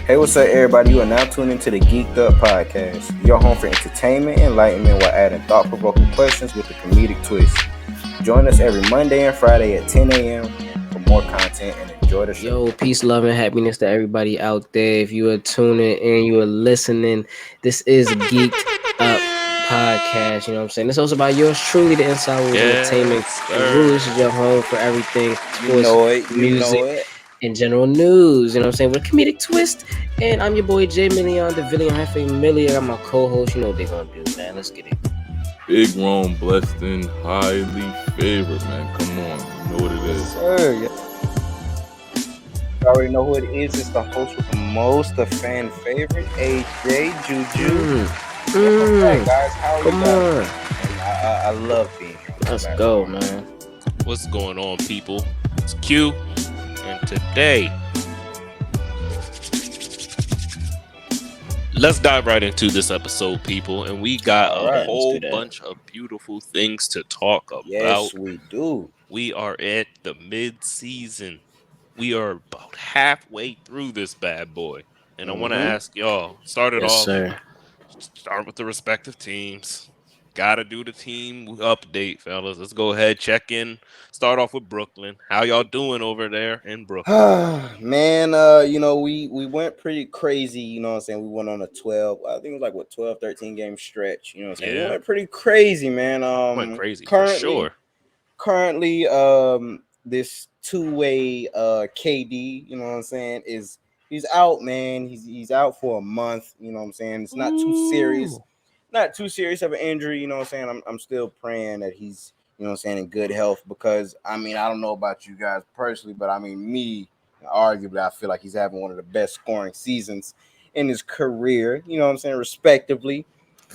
Hey, what's up, everybody? You are now tuned into the Geeked Up Podcast, your home for entertainment, enlightenment, while adding thought-provoking questions with a comedic twist. Join us every Monday and Friday at 10 a.m. for more content and enjoy the show. Yo, peace, love, and happiness to everybody out there. If you are tuning in, you are listening, this is Geeked Up Podcast. You know what I'm saying? This is also about yours truly, the Inside Rules Entertainment. This is your home for everything sports, music, and general news. You know what I'm saying? With a comedic twist. And I'm your boy Jay Million, the Villion Hefe Million. I'm my co-host. You know what they're gonna do, man. Let's get it. Big Rome, blessed and highly favored, man. Come on, you know what it is. Sir, you already know who it is. It's the host with the most, the fan favorite, AJ Juju. Hey guys, how are you guys? I love being here. Let's go, man. What's going on, people? It's Q, and today, let's dive right into this episode, people. And we got a whole bunch of beautiful things to talk about. Yes, we do. We are at the mid-season. We are about halfway through this bad boy. And I want to ask y'all, start with the respective teams. Gotta do the team update, fellas. Let's go ahead, check in. Start off with Brooklyn. How y'all doing over there in Brooklyn? Man, we went pretty crazy, you know what I'm saying? We went on a 12, I think it was like 12, 13 game stretch, you know what I'm saying? Yeah. We went pretty crazy, man. Went crazy for sure. Currently, this two-way KD, you know what I'm saying, he's out, man. He's out for a month, you know what I'm saying? It's not too serious. Not too serious of an injury, you know what I'm saying? I'm still praying that he's, you know what I'm saying, in good health because, I mean, I don't know about you guys personally, but I mean, arguably, I feel like he's having one of the best scoring seasons in his career, you know what I'm saying, respectively.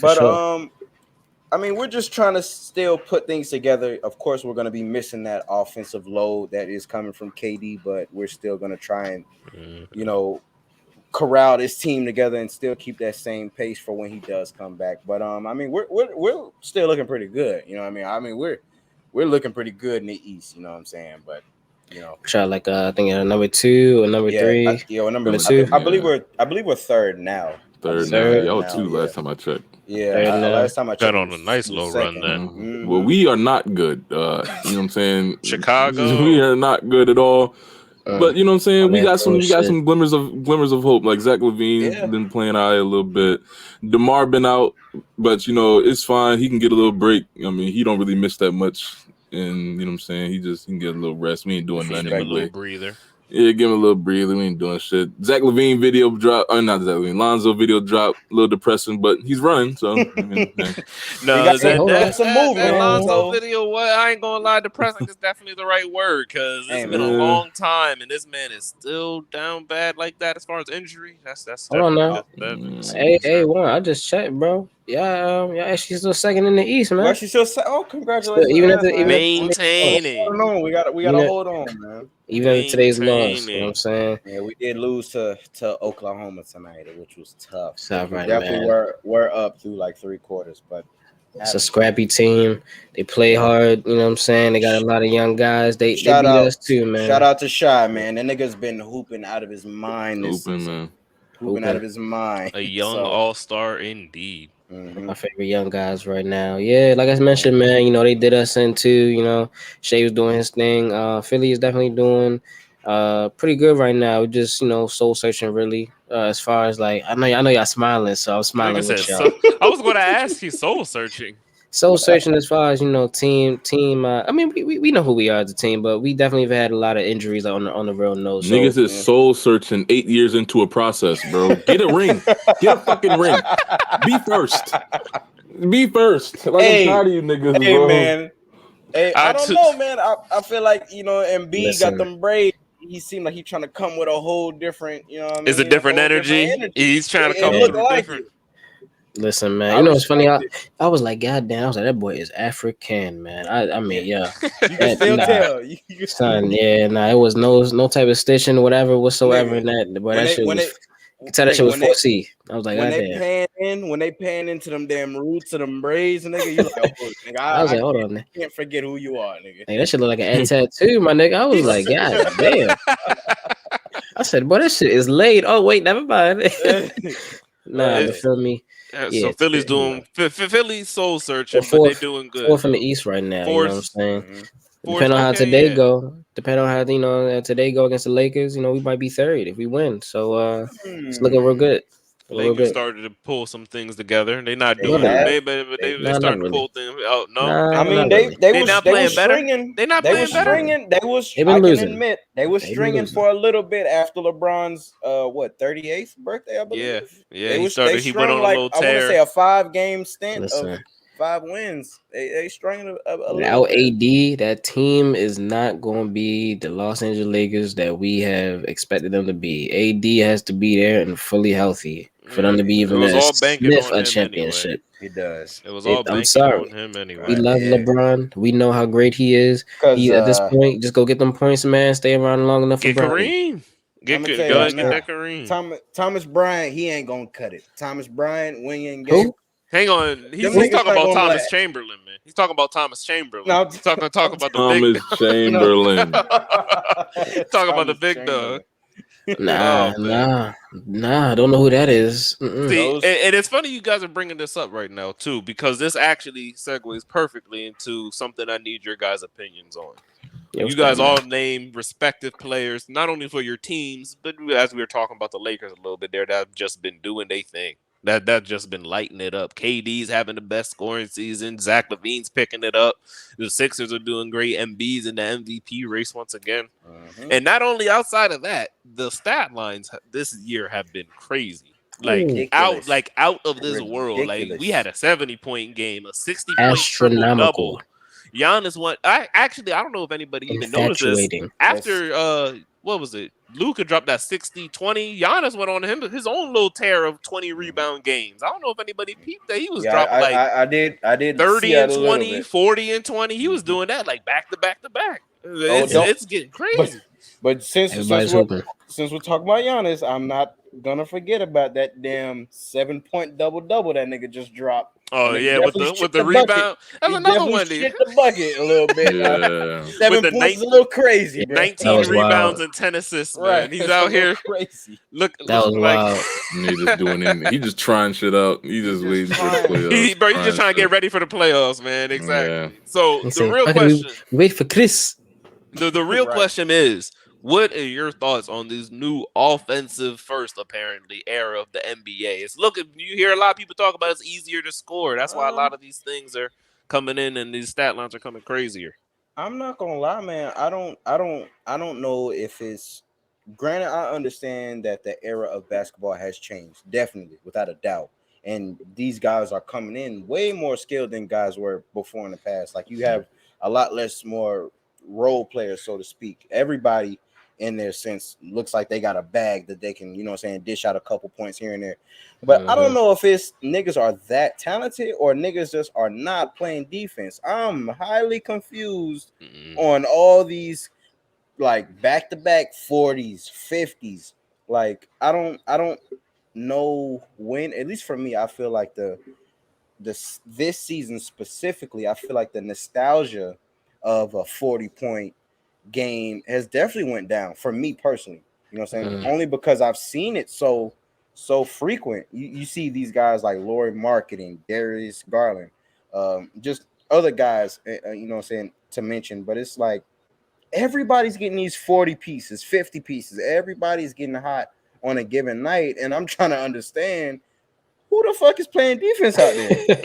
But, sure. I mean, we're just trying to still put things together. Of course, we're going to be missing that offensive load that is coming from KD, but we're still going to try and, you know, corral this team together and still keep that same pace for when he does come back. But I mean, we're still looking pretty good. You know what I mean? We're looking pretty good in the East. You know what I'm saying? But you know, try like I think number 2 or number 3. Number 2. I believe we're third now. Third now. Y'all 2 last time I checked. Yeah, last time I checked. Got on a nice little run then. Mm-hmm. Well, we are not good. You know what I'm saying? Chicago. We are not good at all. But you know what I'm saying? We got some glimmers of hope. Like Zach LaVine been playing out a little bit. DeMar been out, but you know, it's fine. He can get a little break. I mean, he don't really miss that much. And you know what I'm saying? He can get a little rest. We ain't doing nothing. A little breather. Yeah, give him a little breather. We ain't doing shit. Zach LaVine video drop. Not Zach LaVine. Lonzo video drop. A little depressing, but he's running. So I mean, that's a move, man. Lonzo video. What? I ain't gonna lie. Depressing is definitely the right word because it's been a long time, and this man is still down bad like that as far as injury. That's. I don't know. Hey, one. I just checked, bro. Yeah, she's still second in the East, man. Well, she's still congratulations. Still, even maintaining. We gotta hold on, man. Even after today's loss, you know what I'm saying? Yeah, we did lose to Oklahoma tonight, which was tough. Right, definitely we're up through like 3 quarters, but it's a scrappy team. They play hard, you know what I'm saying? They got a lot of young guys. They beat us too, man. Shout out to Shy, man. That nigga's been hooping out of his mind this season. Hooping out of his mind. A young all-star indeed. My favorite young guys right now. Yeah, like I mentioned, man, you know, they did us in too. You know, Shea was doing his thing. Philly is definitely doing pretty good right now. We're just, you know, soul searching really. As far as like, I know y'all smiling, so I'm smiling with y'all. I was going to ask you soul searching. Soul searching as far as, you know, team. I mean, we know who we are as a team, but we definitely have had a lot of injuries on the real nose. Niggas is soul searching 8 years into a process, bro. Get a ring. Get a fucking ring. Be first. Like, I'm tired of you niggas, bro. Man. Hey, I don't know, man. I feel like, you know, Embiid got them braids. He seemed like he's trying to come with a whole different, you know what I mean? It's a different energy. He's trying to come with a different. Listen, man, you know what's funny? I was like, God damn, I was like, that boy is African, man. I mean, yeah. You can still tell. Son, it was no type of stitching or whatever whatsoever in that. But that shit was You can tell that shit was 4C. I was like, when they pan into them damn roots of them braids, nigga, you like, oh, nigga, I was like, hold on, can't forget who you are, nigga. Hey, that shit look like an tattoo, my nigga. I was like, God damn. said, boy, that shit is late. Oh wait, never mind. Nah, but feel me. So Philly's doing Philly's soul searching, but they're doing good. Fourth in the East right now. You know what I'm saying? Depending on how today go against the Lakers, we might be third if we win. So it's looking real good. Lakers started to pull some things together. They're not doing it, but they started to pull things out. No, I mean they not playing stringing. They're not playing better. They've been losing. They were stringing for a little bit after LeBron's 38th birthday, I believe. Yeah. He went on a little tear. I want to say a 5-game stint of 5 wins. They strung a little without bit. AD, that team is not going to be the Los Angeles Lakers that we have expected them to be. AD has to be there and fully healthy for them to be even sniff a championship. Anyway. It does. It was all banking on him anyway. We love LeBron. We know how great he is. At this point, just go get them points, man. Stay around long enough for Kareem. Go ahead, get that Kareem. Thomas Bryant, he ain't gonna cut it. Thomas Bryant, winning game. Who? Hang on, he's talking about Thomas Chamberlain, man. He's talking about Thomas Chamberlain. No, he's talking about the Thomas Chamberlain. Talking about the big dog. Nah. I don't know who that is. See, and it's funny you guys are bringing this up right now too, because this actually segues perfectly into something I need your guys' opinions on. You guys all name respective players, not only for your teams, but as we were talking about the Lakers a little bit there, that have just been doing their thing. That just been lighting it up. KD's having the best scoring season. Zach LaVine's picking it up. The Sixers are doing great. Embiid's in the MVP race once again. And not only outside of that, the stat lines this year have been crazy. Out of this world. Like we had a 70-point game, a 60-point triple-double. Giannis won. I don't know if anybody even noticed this. After what was it? Luka dropped that 60-20. Giannis went on his own little tear of 20 rebound games. I don't know if anybody peeped that. He was dropping I did 30 and 20, 40 and 20. He was doing that like back to back to back. It's getting crazy. But since we're talking about Giannis, I'm not gonna forget about that damn 7-point double-double that nigga just dropped. Oh yeah, with the rebound. That's another one. Shit the bucket a little bit. Yeah. 7 points a little crazy. Bro. 19 rebounds and 10 assists. Man. Right, he's out here crazy. Look, that was wild. He just doing anything. He just trying shit out. He just waiting for the playoffs. He's just trying to get ready for the playoffs, man. Exactly. Yeah. So the real question. Wait for Chris. The real question is, what are your thoughts on this new offensive first, apparently, era of the NBA? You hear a lot of people talk about it's easier to score. That's why a lot of these things are coming in and these stat lines are coming crazier. I'm not gonna lie, man. I don't know if it's granted. I understand that the era of basketball has changed, definitely, without a doubt. And these guys are coming in way more skilled than guys were before in the past. Like you have a lot less more role players, so to speak. Everybody in their sense looks like they got a bag that they can, dish out a couple points here and there. But I don't know if it's niggas are that talented or niggas just are not playing defense. I'm highly confused on all these like back-to-back 40s, 50s. Like I don't know when, at least for me, I feel like this season specifically, I feel like the nostalgia of a 40-point game has definitely went down for me personally. You know what I'm saying? Only because I've seen it so frequent. You see these guys like Lauri Marketing, Darius Garland, just other guys, you know what I'm saying, to mention. But it's like everybody's getting these 40 pieces, 50 pieces. Everybody's getting hot on a given night. And I'm trying to understand who the fuck is playing defense out there?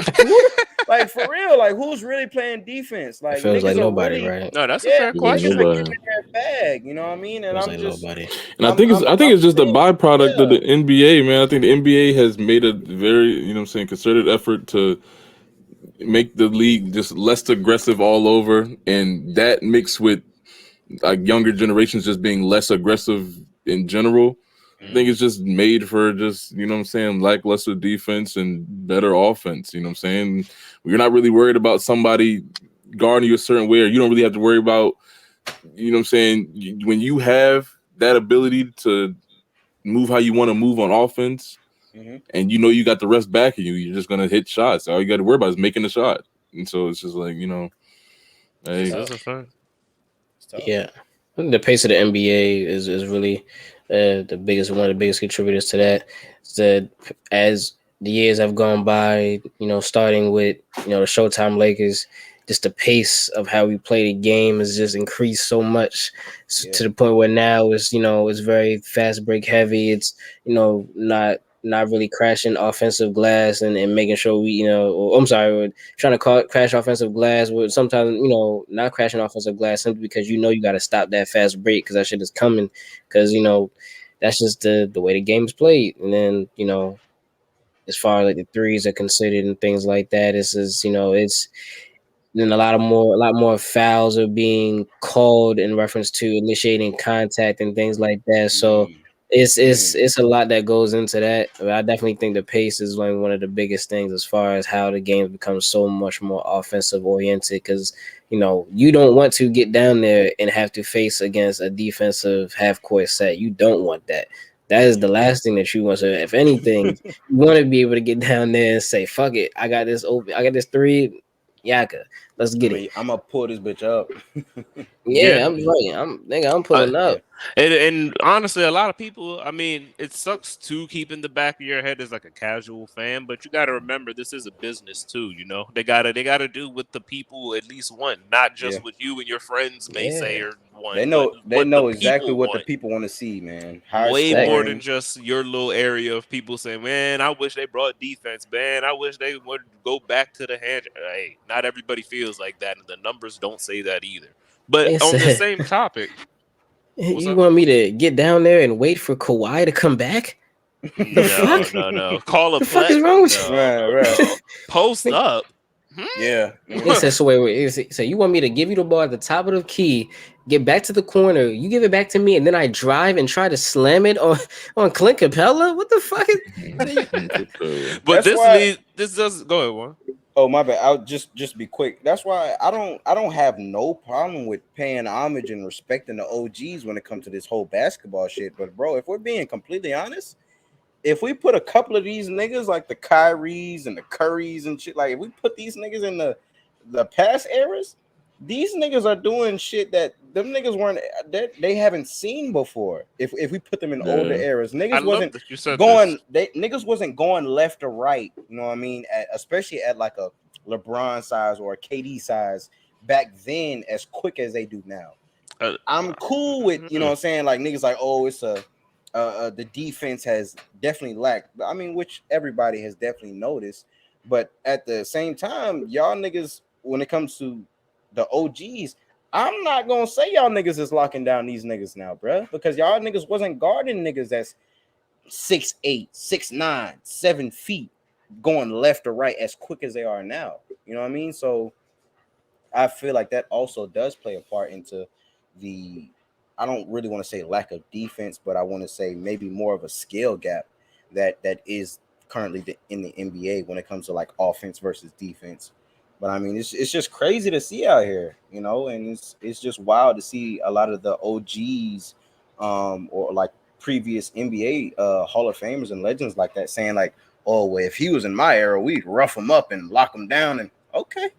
Like for real, like who's really playing defense? Like feels like nobody, right? No, that's a fair question. Their bag, you know what I mean? And feels I'm like just nobody. And I think it's just a byproduct of the NBA, man. I think the NBA has made a very, concerted effort to make the league just less aggressive all over, and that mixed with like younger generations just being less aggressive in general. I think it's just made for just, lackluster defense and better offense. You know what I'm saying? You're not really worried about somebody guarding you a certain way, or you don't really have to worry about, when you have that ability to move how you want to move on offense, and you got the rest back of you, you're just going to hit shots. All you got to worry about is making the shot. And so it's just like, hey. That's a fact. Yeah. The pace of the NBA is really One of the biggest contributors to that is that as the years have gone by, starting with the Showtime Lakers, just the pace of how we play the game has just increased so much to the point where now it's very fast break heavy. It's not really crashing offensive glass and making sure I'm sorry, we're trying to crash offensive glass. But sometimes not crashing offensive glass simply because you got to stop that fast break because that shit is coming because that's just the way the game's played. And then as far as like the threes are considered and things like that, it's then a lot more fouls are being called in reference to initiating contact and things like that. So it's a lot that goes into that. I definitely think the pace is like one of the biggest things as far as how the game becomes so much more offensive oriented because you don't want to get down there and have to face against a defensive half court set. You don't want that. That is the last thing that you want. So if anything, you want to be able to get down there and say, "Fuck it, I got this open. I got this three, Yaka. Let's get it." I'm gonna pull this bitch up. Yeah, I'm right. I'm pulling up. And honestly, a lot of people, I mean, it sucks to keep in the back of your head as like a casual fan, but you got to remember this is a business too. They gotta do what the people at least want, not just what you and your friends may say or want. They know the exactly what the want. people want to see, man. Way more than just your little area of people saying, "Man, I wish they brought defense. Man, I wish they would go back to the hand." Hey, not everybody feels like that, and the numbers don't say that either. But on the same topic, you want me to get down there and wait for Kawhi to come back? No. Call a play. The fuck is wrong with you? Right. Post up. Yeah. He said, so wait. So you want me to give you the ball at the top of the key, get back to the corner, you give it back to me, and then I drive and try to slam it on Clint Capella? What the fuck is But this does go ahead, one. Oh, my bad. I'll just be quick. That's why I don't have no problem with paying homage and respecting the OGs when it comes to this whole basketball shit. But bro, if we're being completely honest, if we put a couple of these niggas like the Kyries and the Currys and shit, like if we put these niggas in the past eras, these niggas are doing shit that them niggas weren't that they haven't seen before. If we put them in older eras, niggas wasn't going left or right. You know what I mean? Especially at like a LeBron size or a KD size back then, as quick as they do now. I'm cool with what I'm saying. Like niggas like, oh, it's the defense has definitely lacked. I mean, which everybody has definitely noticed. But at the same time, y'all niggas, when it comes to the OGs, I'm not gonna say y'all niggas is locking down these niggas now, bruh, because y'all niggas wasn't guarding niggas that's 6'8", 6'9", 7 feet going left or right as quick as they are now. You know what I mean? So I feel like that also does play a part into the, I don't really want to say lack of defense, but I want to say maybe more of a skill gap that is currently in the NBA when it comes to like offense versus defense. But I mean, it's just crazy to see out here, and it's just wild to see a lot of the OGs, or like previous NBA Hall of Famers and legends like that saying like, oh, well, if he was in my era, we'd rough him up and lock him down. And okay,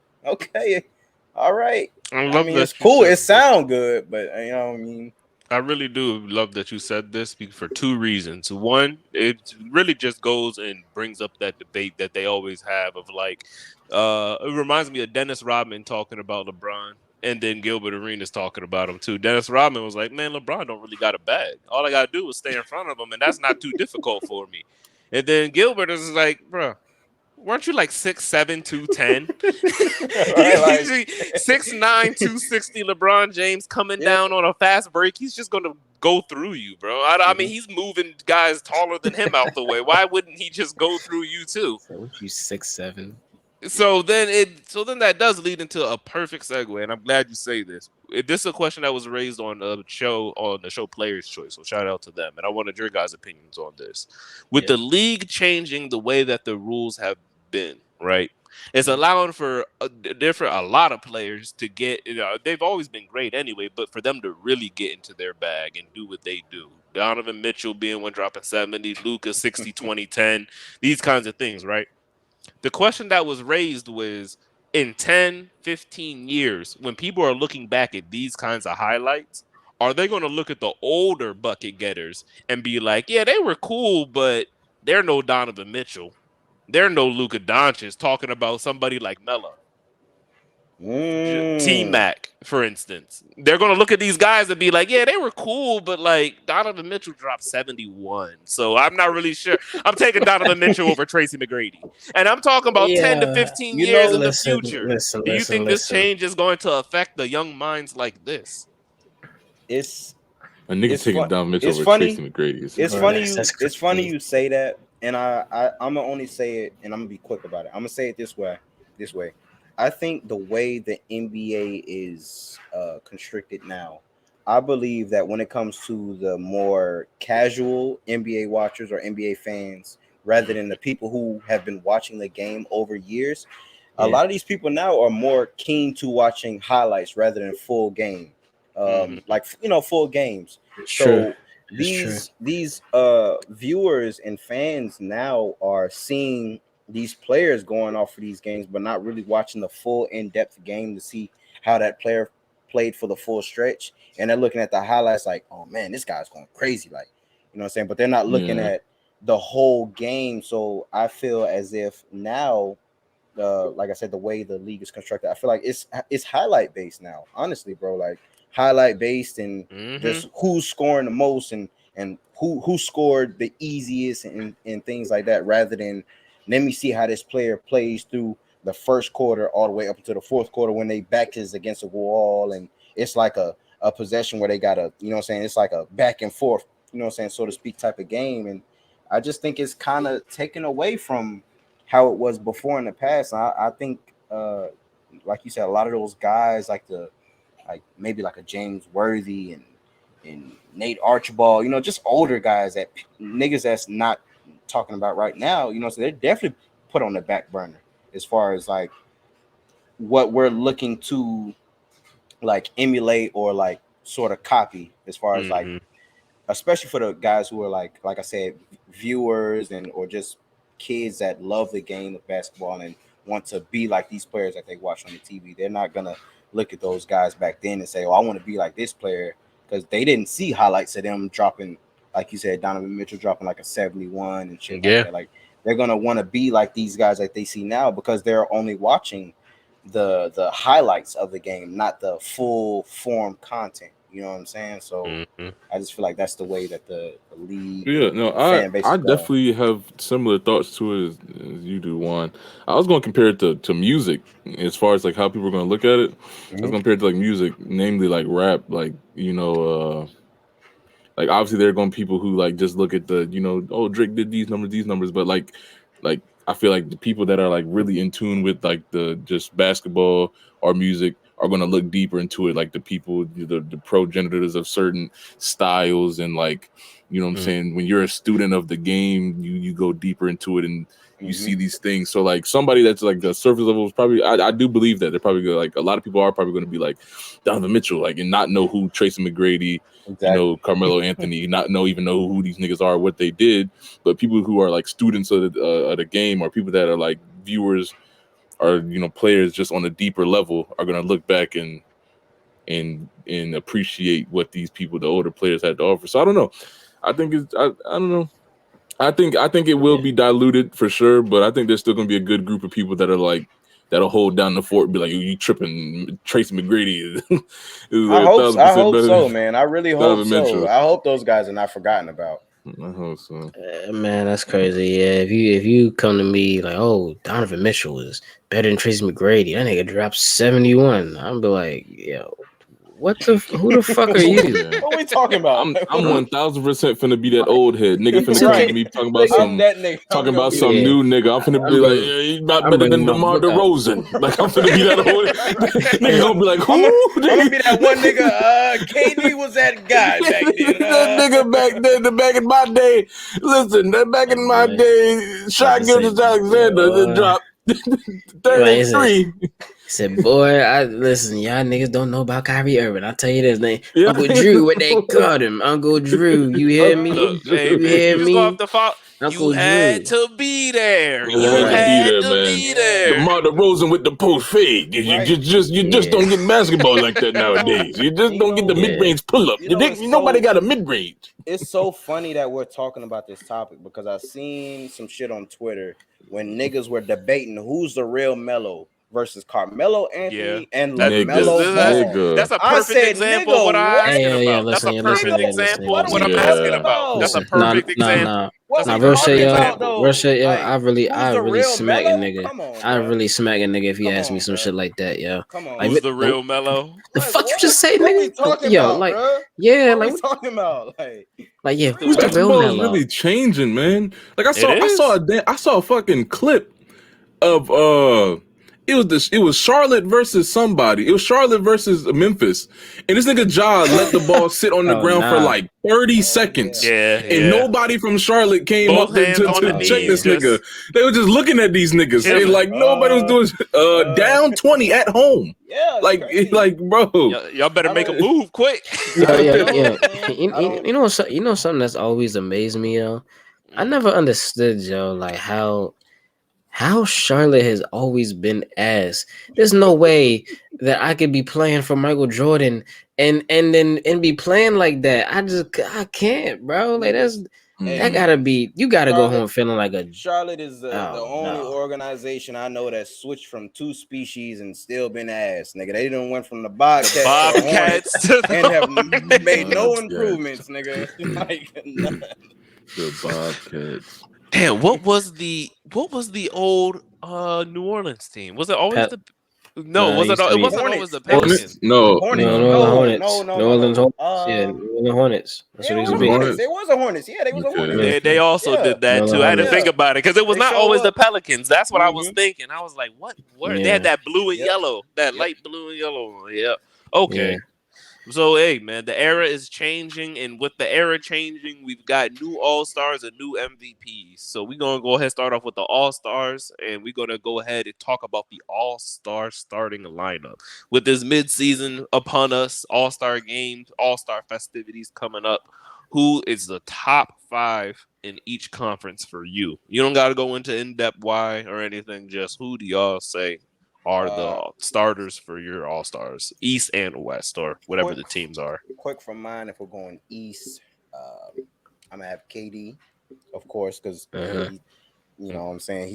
all right. I mean, it's cool. It sounds good, but you know what I mean. I really do love that you said this for two reasons. One, it really just goes and brings up that debate that they always have of like, it reminds me of Dennis Rodman talking about LeBron, and then Gilbert Arenas talking about him too. Dennis Rodman was like, man, LeBron don't really got a bag. All I got to do is stay in front of him, and that's not too difficult for me. And then Gilbert is like, bro, weren't you like 6'7", 210? Right, like 6'9", 260 LeBron James coming down on a fast break. He's just gonna go through you, bro. I mean, he's moving guys taller than him out the way. Why wouldn't he just go through you too? So what, you 6'7"? So then that does lead into a perfect segue, and I'm glad you say this. This is a question that was raised on the show Players Choice, so shout out to them. And I wanted your guys' opinions on this. With the league changing the way that the rules have been, right? It's allowing for a lot of players to get, they've always been great anyway, but for them to really get into their bag and do what they do. Donovan Mitchell being one dropping 70, Luka 60, 20, 10, these kinds of things, right? The question that was raised was, in 10, 15 years, when people are looking back at these kinds of highlights, are they going to look at the older bucket getters and be like, yeah, they were cool, but they're no Donovan Mitchell. They're no Luka Doncic, talking about somebody like Melo. T-Mac, for instance. They're going to look at these guys and be like, yeah, they were cool, but like Donovan Mitchell dropped 71. So I'm not really sure. I'm taking Donovan Mitchell over Tracy McGrady. And I'm talking about 10 to 15 years in the future. Do you think this change is going to affect the young minds like this? It's a nigga taking Donovan Mitchell over Tracy McGrady. It's funny you say that, and I'm gonna only say it, and I'm gonna be quick about it. I'm gonna say it this way. I think the way the NBA is constricted now, I believe that when it comes to the more casual NBA watchers or NBA fans, rather than the people who have been watching the game over years, a lot of these people now are more keen to watching highlights rather than full game, like full games. So these viewers and fans now are seeing these players going off for these games, but not really watching the full in-depth game to see how that player played for the full stretch. And they're looking at the highlights like, oh man, this guy's going crazy. Like, you know what I'm saying? But they're not looking at the whole game. So I feel as if now, like I said, the way the league is constructed, I feel like it's highlight based now, honestly, bro. Like highlight based and just who's scoring the most and who scored the easiest and things like that, rather than let me see how this player plays through the first quarter all the way up into the fourth quarter when they back is against a wall and it's like a possession where they got a, you know what I'm saying, it's like a back and forth, you know what I'm saying, so to speak, type of game. And I just think it's kind of taken away from how it was before in the past. I think like you said, a lot of those guys like maybe like a James Worthy and Nate Archibald, you know, just older guys that niggas that's not talking about right now, you know, so they're definitely put on the back burner as far as like what we're looking to like emulate or like sort of copy, as far as like, especially for the guys who are like I said, viewers and or just kids that love the game of basketball and want to be like these players that they watch on the TV. They're not gonna look at those guys back then and say, oh, I want to be like this player, because they didn't see highlights of them dropping, like you said, Donovan Mitchell dropping like a 71 and shit like that. Like they're gonna want to be like these guys that they see now, because they're only watching the highlights of the game, not the full form content. You know what I'm saying? So I just feel like that's the way that the league. Yeah, no, I definitely have similar thoughts to it as you do, Juan. I was going to compare it to music, as far as like how people are going to look at it. I was compared to like music, namely like rap, like, you know, like obviously there are going to be people who like just look at the, you know, oh, Drake did these numbers, but like I feel like the people that are like really in tune with like the just basketball or music are going to look deeper into it, like the people, the progenitors of certain styles, and like, you know what I'm saying, when you're a student of the game, you go deeper into it and you see these things. So like somebody that's like the surface level is probably, I do believe that they're probably gonna, like a lot of people are probably going to be like Donovan Mitchell, like, and not know who Tracy McGrady, you know, Carmelo Anthony, even know who these niggas are, what they did. But people who are like students of the game, or people that are like viewers, or, you know, players just on a deeper level, are going to look back and appreciate what these people, the older players, had to offer. So I don't know. I think it's I don't know. I think it will be diluted for sure, but I think there's still going to be a good group of people that are like, that'll hold down the fort and be like, you tripping, Tracy McGrady is like I hope so, man. I really hope so. I hope those guys are not forgotten about. I hope so. Man, that's crazy. Yeah, if you come to me like, oh, Donovan Mitchell is better than Tracy McGrady, that nigga dropped 71, I'm be like, yo, who the fuck are you? What are we talking about? I'm 1000% finna be that old head nigga. Finna come to me talking about some new nigga. I'm finna be like, yeah, he's not better than DeMar DeRozan. Like, I'm finna be that old nigga. Gonna be like, who? I'm gonna be that one nigga. KD was that guy back then. That nigga back then, back in my day. Listen, back in my day, Shai Gilgeous-Alexander dropped 33. Said, boy, listen, y'all niggas don't know about Kyrie Irving. I'll tell you this name. Yeah. Uncle Drew, what they called him. Uncle Drew. You hear me? Look, hey, You hear you just go me? off the fault. Uncle You had Drew. to be there. You You had to be had there, to man. be there. DeMar DeRozan with the post fade. You just don't get basketball like that nowadays. You just don't get the mid-range pull-up. Nobody got a mid-range. It's so funny that we're talking about this topic because I seen some shit on Twitter when niggas were debating who's the real Melo versus Carmelo Anthony and LaMelo Ball. That's a perfect example of what I'm asking about. That's a perfect example of what I'm asking about. That's a perfect example. Nah, real shit, yo. I really smack a nigga. I really smack a nigga if he asks me some shit like that, yo. Come on, like, who's the real Melo? The fuck you just say, what nigga? We talking yo, about, like, bro? yeah, what like, we talking about, yeah, who's the real basketball is Melo? really changing, man. Like I saw a fucking clip of it was Charlotte versus somebody. It was Charlotte versus Memphis. And this nigga Ja let the ball sit on the ground for like 30 seconds. And nobody from Charlotte came up to check this nigga. They were just looking at these niggas. And like nobody was doing down 20 at home. Yeah, like bro. Y'all better make a move quick. Yeah. You know something that's always amazed me, yo? I never understood, yo, like how Charlotte has always been ass. There's no way that I could be playing for Michael Jordan and be playing like that. I can't, bro. Like that gotta be. You gotta go home feeling like a. Charlotte is the only organization I know that switched from two species and still been ass, nigga. They didn't went from the Bobcats to and have made no improvements, nigga. Like the Bobcats. Damn, what was the old New Orleans team? Was it always the No, it wasn't always the Pelicans. No, Hornets. No. New Orleans Hornets. Yeah, New Orleans Hornets. That's what it used to be. They was a Hornets. Yeah, they was a Hornets. They also did that too. I had to think about it because it was not always the Pelicans. That's what I was thinking. I was like, what? They had that blue and yellow, that light blue and yellow. Yeah. Okay. Yeah. So, hey, man, the era is changing, and with the era changing, we've got new All-Stars and new MVPs. So we're going to go ahead and start off with the All-Stars, and we're going to go ahead and talk about the All-Star starting lineup. With this midseason upon us, All-Star games, All-Star festivities coming up, who is the top 5 in each conference for you? You don't got to go into in-depth why or anything, just who do y'all say are the starters for your All-Stars, East and West, or whatever the teams are? Quick from mine, if we're going East, I'm going to have KD, of course, because, you know what I'm saying,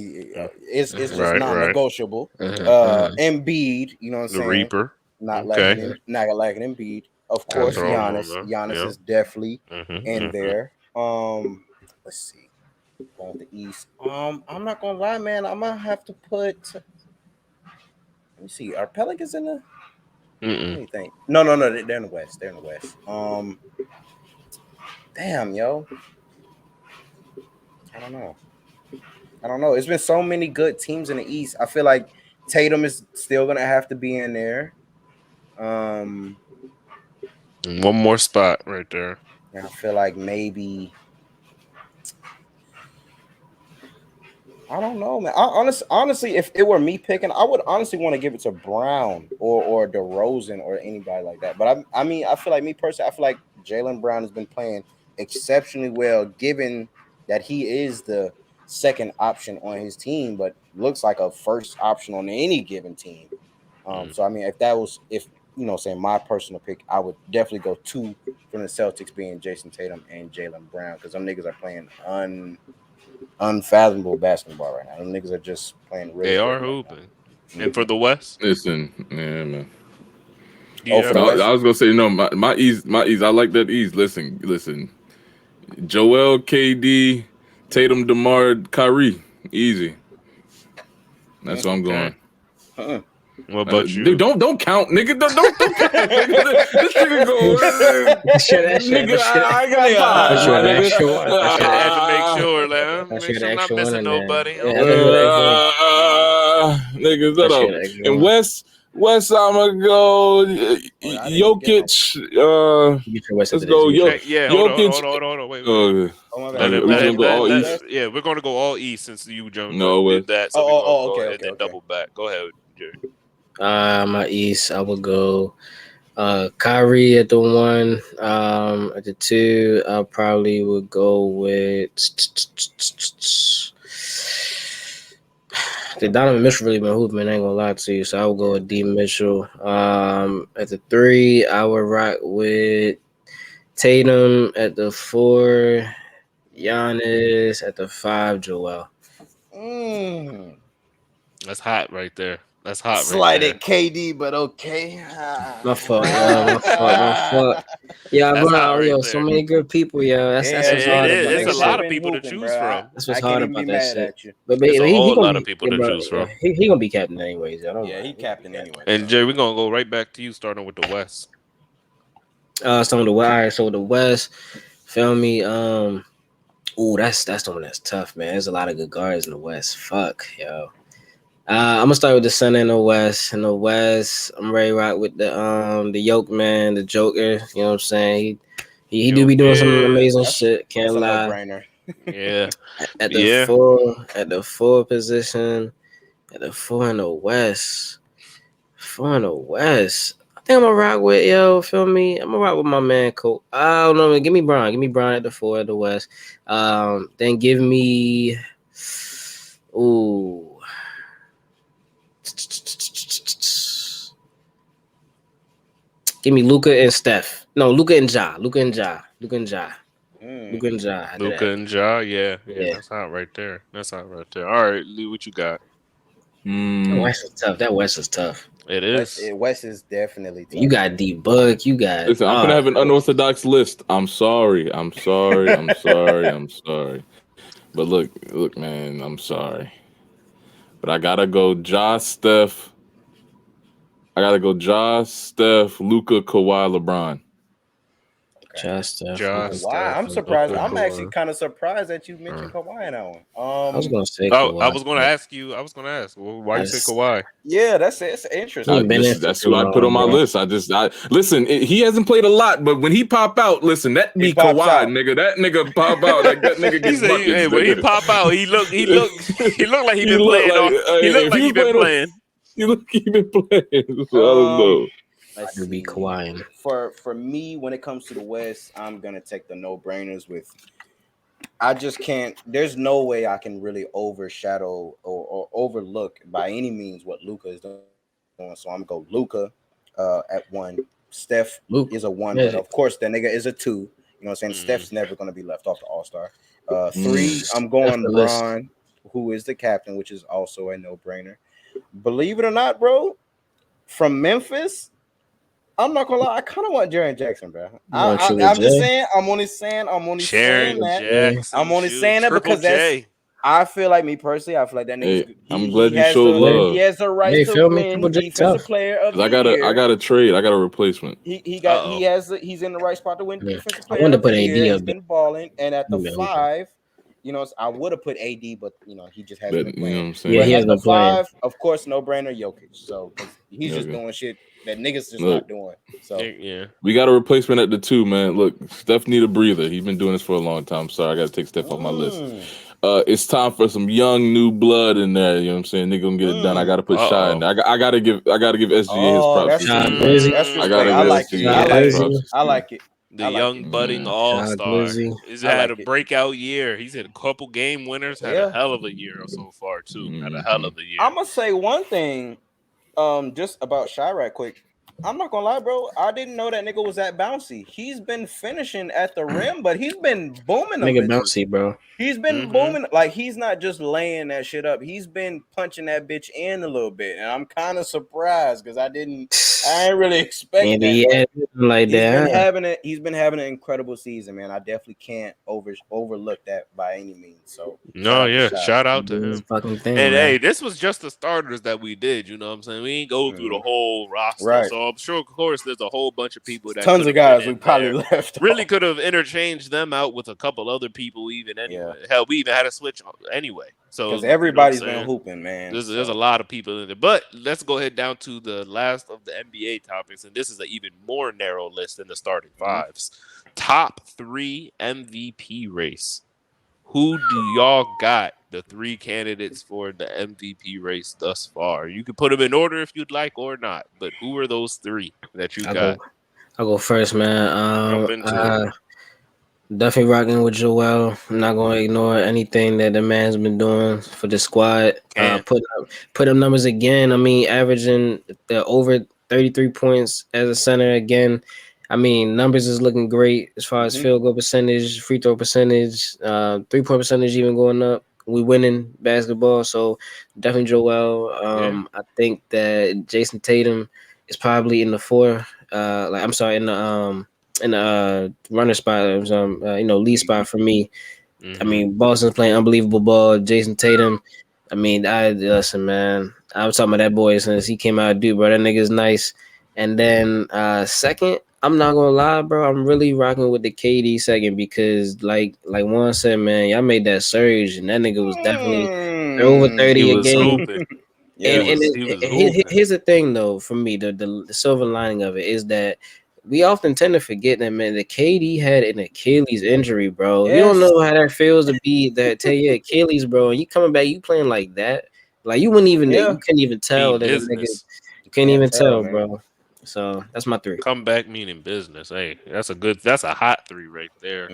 it's just non-negotiable. Embiid, you know what I'm saying? The Reaper. Not lacking Embiid. Of course, Giannis. Giannis is definitely in there. Let's see. Going to the East. I'm not going to lie, man. I'm going to have to put... Let me see. Are Pelicans in the? Let me think. No. They're in the West. Damn, yo. I don't know. It's been so many good teams in the East. I feel like Tatum is still gonna have to be in there. One more spot right there. And I feel like maybe. I don't know, man. Honestly, if it were me picking, I would honestly want to give it to Brown or DeRozan or anybody like that. But I mean, I feel like me personally, I feel like Jaylen Brown has been playing exceptionally well, given that he is the second option on his team, but looks like a first option on any given team. So I mean, if you know, saying my personal pick, I would definitely go 2 from the Celtics, being Jason Tatum and Jaylen Brown, because them niggas are playing unfathomable basketball right now. Them niggas are just playing really. They are hooping. And for the West, listen, yeah, man. I was gonna say no. My East. I like that East. Listen. Joel, KD, Tatum, DeMar, Kyrie, easy. That's what I'm going. What about you? Dude, don't count, nigga. Don't count. This nigga go. Nigga, I got 5. I had to make sure, man. Make sure I'm not missing nobody. Nigga, shut up. And West, I'ma go Jokic. Let's go Jokic. Hold on. Wait. We're gonna go all East since you did that. So okay. And then double back. Go ahead, Jerry. My East, I would go Kyrie at the 1. At the 2, I probably would go with the Donovan Mitchell really been hooping. I ain't gonna lie to you, so I would go with D Mitchell. At the 3, I would rock with Tatum. At the 4, Giannis. At the 5, Joel. That's hot right there. That's hot right Slighted there. KD, but okay. My fault, yo. My fault. Yeah, That's hot bro. right Yo, so there. many good people, yo. That's what's It hard is. about It's that a Niggas lot have shit. of been people to hooping, choose bro. from. That's what's I can't hard even be about that mad shit. at you. But It's a he whole gonna lot of be, people yeah, to bro, choose from. he gonna be captain anyways. Yo. Don't Yeah, worry. he captain anyway. And Jay, we're gonna go right back to you, starting with the West. So the West, all right, so the West, feel me? Ooh, that's the one that's tough, man. There's a lot of good guards in the West. Fuck, yo. I'm gonna start with the Sun in the West. In the West, I'm ready to rock with the Yoke man, the Joker. You know what I'm saying? He do be doing some amazing shit. Can't That's a lie. no-brainer. Yeah. At Yeah. the 4 position, at the 4 in the West, 4 in the West. I think I'm gonna rock with feel me? I'm gonna rock with my man Cole. I don't know. Give me Brown at the 4 at the West. Then give me, ooh. Give me Luca and Steph. No, Luca and Ja. Luca and Ja. After Luca that. and Ja, yeah, Yeah. that's hot right there. That's hot right there. All right, Lee, what you got? That West is tough. It is. West is definitely tough. You got D Book. You got. Listen, I'm gonna have an unorthodox list. I'm sorry. But look, man, I'm sorry. But I gotta go Ja, Steph. Luca, Kawhi, LeBron. Kawhi. I'm surprised. I'm actually kind of surprised that you mentioned Kawhi in that one. I was gonna say Kawhi. I was gonna ask. Well, why you say Kawhi? Yeah, it's interesting. That's who I put on my list. Listen. He hasn't played a lot, but when he pop out, listen, that be Kawhi, nigga. That nigga pop out. That nigga gets buckets. Hey, when he pop out, he looked like he been playing. He looked like he been playing. He been playing. I don't know. Let's be Kawhi. For me, when it comes to the West, I'm gonna take the no-brainers with. I just can't. There's no way I can really overshadow or overlook by any means what Luka is doing. So I'm gonna go Luka at 1. Steph is a 1, but of course that nigga is a 2. You know what I'm saying? Steph's never gonna be left off the All-Star. 3, I'm going Bron, who is the captain, which is also a no-brainer. Believe it or not, bro, from Memphis. I'm not gonna lie. I kind of want Jaren Jackson, bro. I'm just saying. I'm only saying that. Jackson, I'm only saying that because J. I feel like me personally. I feel like that nigga. I'm glad you showed love. He has the right to win Defensive Player of the Year. I got a trade. I got a replacement. He's in the right spot to win Defensive Player of the Year. He's been balling, and at the 5. I would have put AD, but he just hasn't been playing. You know what I'm saying? Yeah, he has been playing. 5, of course, no-brainer, Jokic. So he's just doing shit that niggas just not doing. So yeah, we got a replacement at the 2, man. Look, Steph need a breather. He's been doing this for a long time. Sorry, I got to take Steph off my list. It's time for some young new blood in there. You know what I'm saying? Nigga gonna get it done. I got to put Shy in there. I got to give SGA his props. I like it. The young budding all-star. He's had a breakout year. He's had a couple game winners. Had a hell of a year so far too. Had a hell of a year. I'm gonna say one thing, just about Shy right quick. I'm not gonna lie, bro. I didn't know that nigga was that bouncy. He's been finishing at the rim, but he's been booming. Nigga bouncy, bro. He's been booming. Like he's not just laying that shit up. He's been punching that bitch in a little bit, and I'm kind of surprised because I ain't really expect that. He's been having an incredible season, man. I definitely can't overlook that by any means. So shout out to him. Fucking thing, and man. hey, this was just the starters that we did. You know what I'm saying? We ain't go through the whole roster, right? So I'm sure, of course, there's a whole bunch of people that tons of guys we probably left. Really could have interchanged them out with a couple other people, even anyway. Yeah. Hell, we even had a switch anyway. So because everybody's been hooping, man. There's a lot of people in there. But let's go ahead down to the last of the NBA topics, and this is an even more narrow list than the starting fives. Top 3 MVP race. who do y'all got the 3 candidates for the MVP race thus far? You can put them in order if you'd like or not, but who are those 3 that you got? I'll go first, man. Jump into it. Definitely rocking with Joel. I'm not gonna ignore anything that the man's been doing for the squad. Put up numbers again. I mean, averaging over 33 points as a center again. I mean, numbers is looking great as far as field goal percentage, free throw percentage, 3-point percentage even going up. We winning basketball, so definitely Joel. I think that Jason Tatum is probably in the 4. In the runner spot, lead spot for me. I mean, Boston's playing unbelievable ball. Jason Tatum. I mean, listen, man. I was talking about that boy since he came out of Duke, bro. That nigga's nice. And then second, I'm not gonna lie, bro. I'm really rocking with the KD second because, like Juan said, man, y'all made that surge, and that nigga was definitely over 30 a game. Here's the thing, though, for me, the silver lining of it is that we often tend to forget that, man, the KD had an Achilles injury, bro. Yes. You don't know how that feels to be that tell you Achilles, bro, and you coming back, you playing like that, like you wouldn't even, you couldn't even tell that nigga, you couldn't even tell, bro. So that's my 3. Come back meaning business. Hey, that's a hot 3 right there.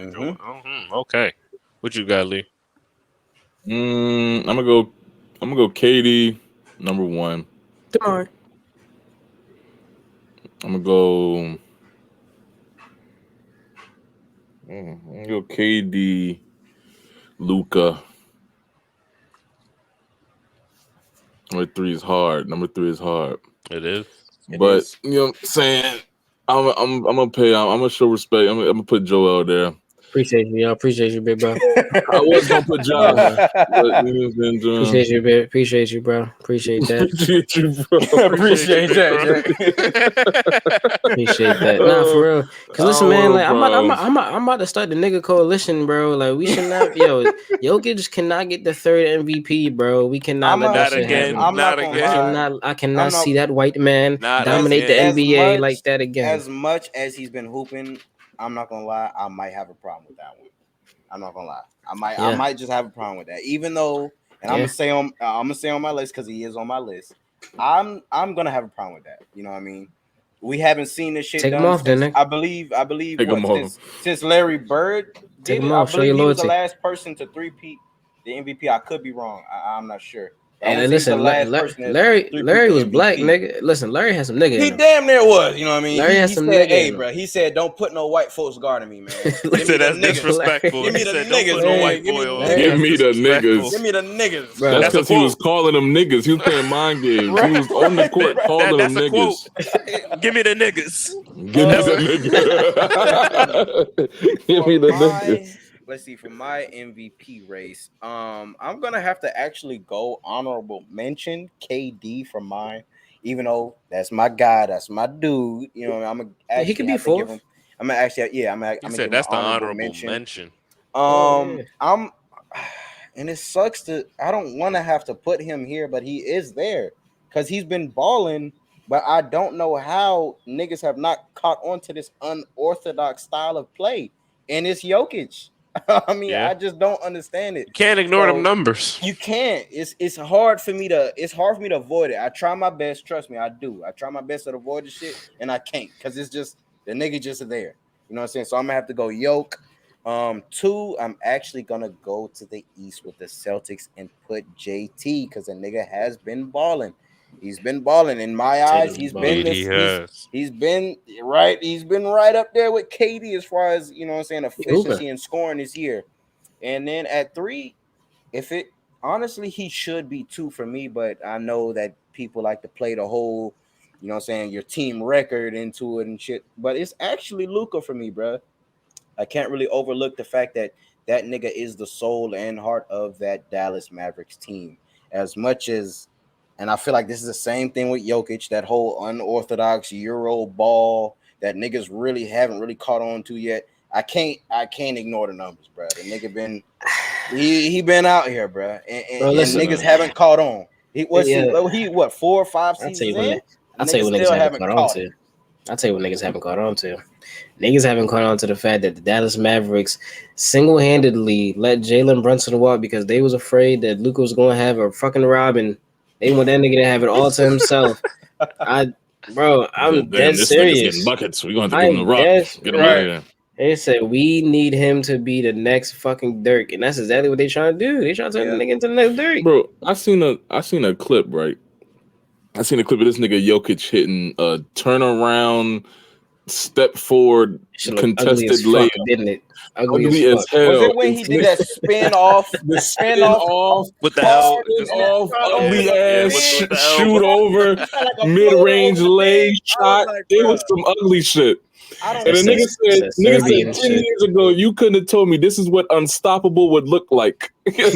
Okay, what you got, Lee? I'm gonna go KD number 1. Tomorrow. I'm gonna go KD, Luka. Number 3 is hard. It is. But you know what I'm saying? I'm gonna show respect. I'm gonna put Joel there. Appreciate you, y'all. Appreciate you, big bro. I was gonna put Joel, but appreciate you, bro. Appreciate you, bro. Appreciate that. Appreciate you, bro. Appreciate that. Appreciate that. Nah, for real. Cause listen, man, like I'm about to start the nigga coalition, bro. Like we should not, Jokic cannot get the 3rd MVP, bro. We cannot let that shit happen. I cannot see that white man dominate the NBA like that again. As much as he's been hooping, I'm not gonna lie, I might have a problem with that one. I'm not gonna lie. I might just have a problem with that. Even though, and I'm gonna say on my list because he is on my list. I'm gonna have a problem with that. You know what I mean? We haven't seen this shit done since, I believe since Larry Bird did it. I believe he was the last person to 3-peat the MVP. I could be wrong. I'm not sure. And listen, Larry was black, nigga. Listen, Larry had some nigga. He damn near was, you know what I mean. Larry had some nigga. Hey, bro, he said, "Don't put no white folks guarding me, man." He said that's disrespectful. Give me the niggas. Give me the niggas. Give me the niggas. Bro. That's because he was calling them niggas. He was playing mind games. He was on the court calling them niggas. Give me the niggas. Give me the niggas. Give me the niggas. Let's see, for my MVP race, I'm gonna have to actually go honorable mention KD for mine, even though that's my guy, that's my dude. You know, I'm gonna he could be 4th. I'm gonna actually, I'm gonna give that's the honorable mention. And it sucks I don't want to have to put him here, but he is there because he's been balling. But I don't know how niggas have not caught on to this unorthodox style of play, and it's Jokic. I mean, I just don't understand it. You can't ignore them numbers. You can't. It's hard for me to avoid it. I try my best. Trust me, I do. I try my best to avoid the shit, and I can't because it's just the nigga just there. You know what I'm saying? So I'm gonna have to go Yoke. 2, I'm actually gonna go to the East with the Celtics and put JT because the nigga has been balling. He's been balling in my eyes. He's been right up there with KD as far as, you know what I'm saying, efficiency and scoring this year. And then at 3, honestly, he should be 2 for me, but I know that people like to play the whole, you know what I'm saying, your team record into it and shit. But it's actually Luka for me, bro. I can't really overlook the fact that that nigga is the soul and heart of that Dallas Mavericks team. As much as, and I feel like this is the same thing with Jokic, that whole unorthodox Euro ball that niggas really haven't really caught on to yet. I can't ignore the numbers, bro. The nigga been he been out here, bro, and niggas haven't caught on. He 4 or 5 seasons in. I'll tell you when niggas haven't caught on to. I'll tell you what niggas haven't caught on to. Niggas haven't caught on to the fact that the Dallas Mavericks single-handedly let Jalen Brunson walk because they was afraid that Luka was going to have a fucking Robin. They want that nigga to have it all to himself. I'm dead This serious. nigga's getting buckets. We're going to have to give him the rock. Get him out of here. They said we need him to be the next fucking Dirk, and that's exactly what they trying to do. They trying to turn the nigga into the next Dirk. Bro, I seen a clip, right? I seen a clip of this nigga Jokic hitting a turnaround, step forward, contested layup. Didn't it? Ugly as hell. Was it when he did that spin off? The spin off with the hell off, ugly ass shoot over, mid range leg shot. It was some ugly shit. And the nigga said 10 years ago, you couldn't have told me this is what unstoppable would look like. Because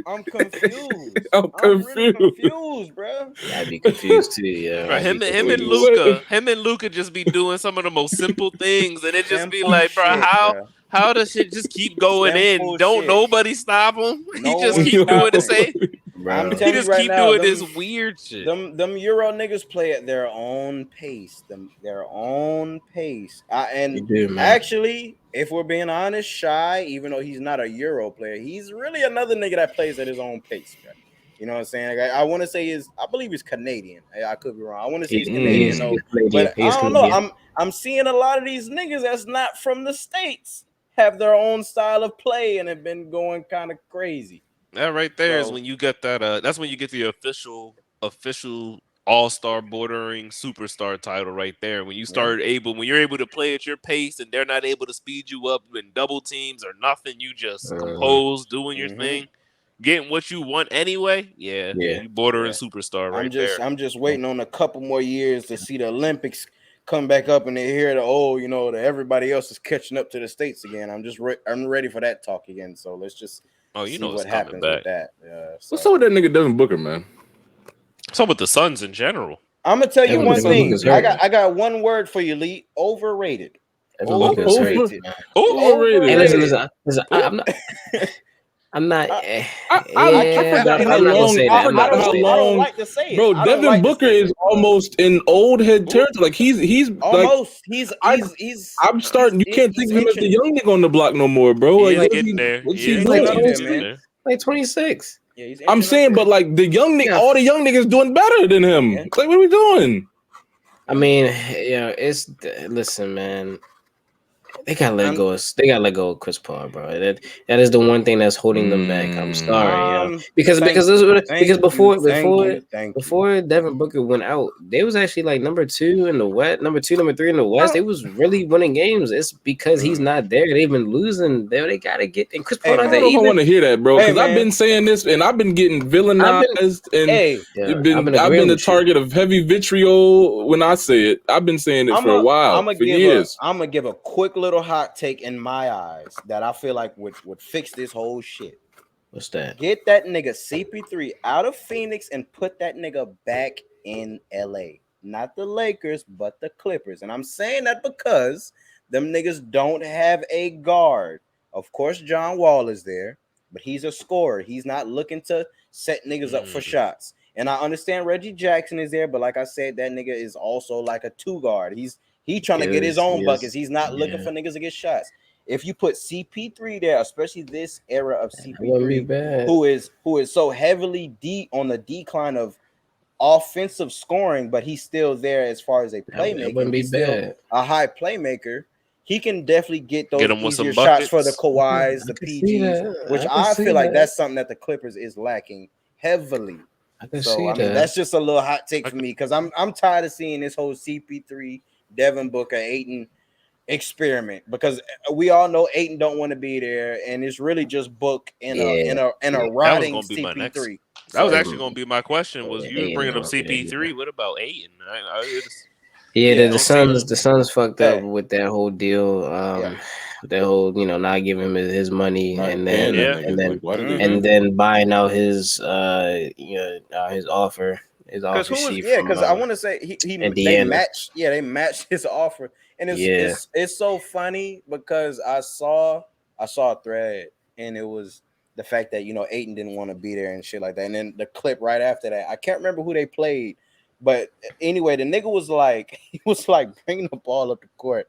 I'm confused. I'm really confused, bro. I'd be confused too, yeah. Bro, him and Luka just be doing some of the most simple things, and it just be like, bro, how does shit just keep going in? Don't nobody stop him. He just keep doing the same. I'm he telling just you right keep now, doing this weird shit. Them Euro niggas play at their own pace. Their own pace. Actually, if we're being honest, Shy, even though he's not a Euro player, he's really another nigga that plays at his own pace, bro. You know what I'm saying? Like, I want to say I believe he's Canadian. I could be wrong. I want to say he's Canadian, but I don't know. I'm seeing a lot of these niggas that's not from the States have their own style of play and have been going kind of crazy. That right there is when you get that. That's when you get the official all-star bordering superstar title right there. When when you're able to play at your pace and they're not able to speed you up in double teams or nothing, you just composed doing your thing, getting what you want anyway. Yeah. You bordering superstar right there. I'm just waiting on a couple more years to see the Olympics come back up and they hear that everybody else is catching up to the States again. I'm ready for that talk again. So let's just see what happens with that. What's up with that nigga Devin Booker, man? What's up with the Suns in general? I'm gonna tell you one thing. I got one word for you, Lee. Overrated. Overrated. Hey, listen, I'm not. I don't like to say it. Bro, Devin Booker is almost in old head territory. Like he's almost. Like, I'm starting. You can't think of him as the young nigga on the block no more, bro. Like getting there. He's doing? Like 26. Yeah, I'm saying, but like the young nigga, all the young niggas doing better than him. Yeah. Like, what are we doing? I mean, listen, man. They gotta let go. They gotta let go of Chris Paul, bro. That is the one thing that's holding them back. I'm sorry, because before Devin Booker went out, they was actually like number 2 in the West, number 3 in the West. They was really winning games. It's because he's not there. They've been losing. They gotta get. And Chris Paul, I don't know if I want to hear that, bro. Because I've been saying this, and I've been getting villainized, I've been the target of heavy vitriol when I say it. I've been saying it for a while, for years. I'm gonna give a quick little hot take in my eyes that I feel like would fix this whole shit. What's that? Get that nigga CP3 out of Phoenix and put that nigga back in LA. Not the Lakers, but the Clippers. And I'm saying that because them niggas don't have a guard. Of course, John Wall is there, but he's a scorer. He's not looking to set niggas up for shots. And I understand Reggie Jackson is there, but like I said, that nigga is also like a 2 guard. He's trying to get his own buckets. He's not looking for niggas to get shots. If you put CP3 there, especially this era of CP3, who is so heavily on the decline of offensive scoring, but he's still there as far as a playmaker. He's still a high playmaker. He can definitely get those easier shots for the Kawhis, the PGs, which I feel like that's something that the Clippers is lacking heavily. That's just a little hot take for me because I'm tired of seeing this whole CP3, Devin Booker, Ayton experiment because we all know Ayton don't want to be there, and it's really just Book in a rotting CP3. That was actually going to be my question. Was you bringing up CP3? What about Ayton? The Suns fucked up with that whole deal. That whole not giving him his money and then buying out his offer. Because I want to say they matched his offer, and it's so funny because I saw a thread and it was the fact that Ayton didn't want to be there and shit like that, and then the clip right after that, I can't remember who they played, But anyway, the nigga was like, he was like bringing the ball up the court.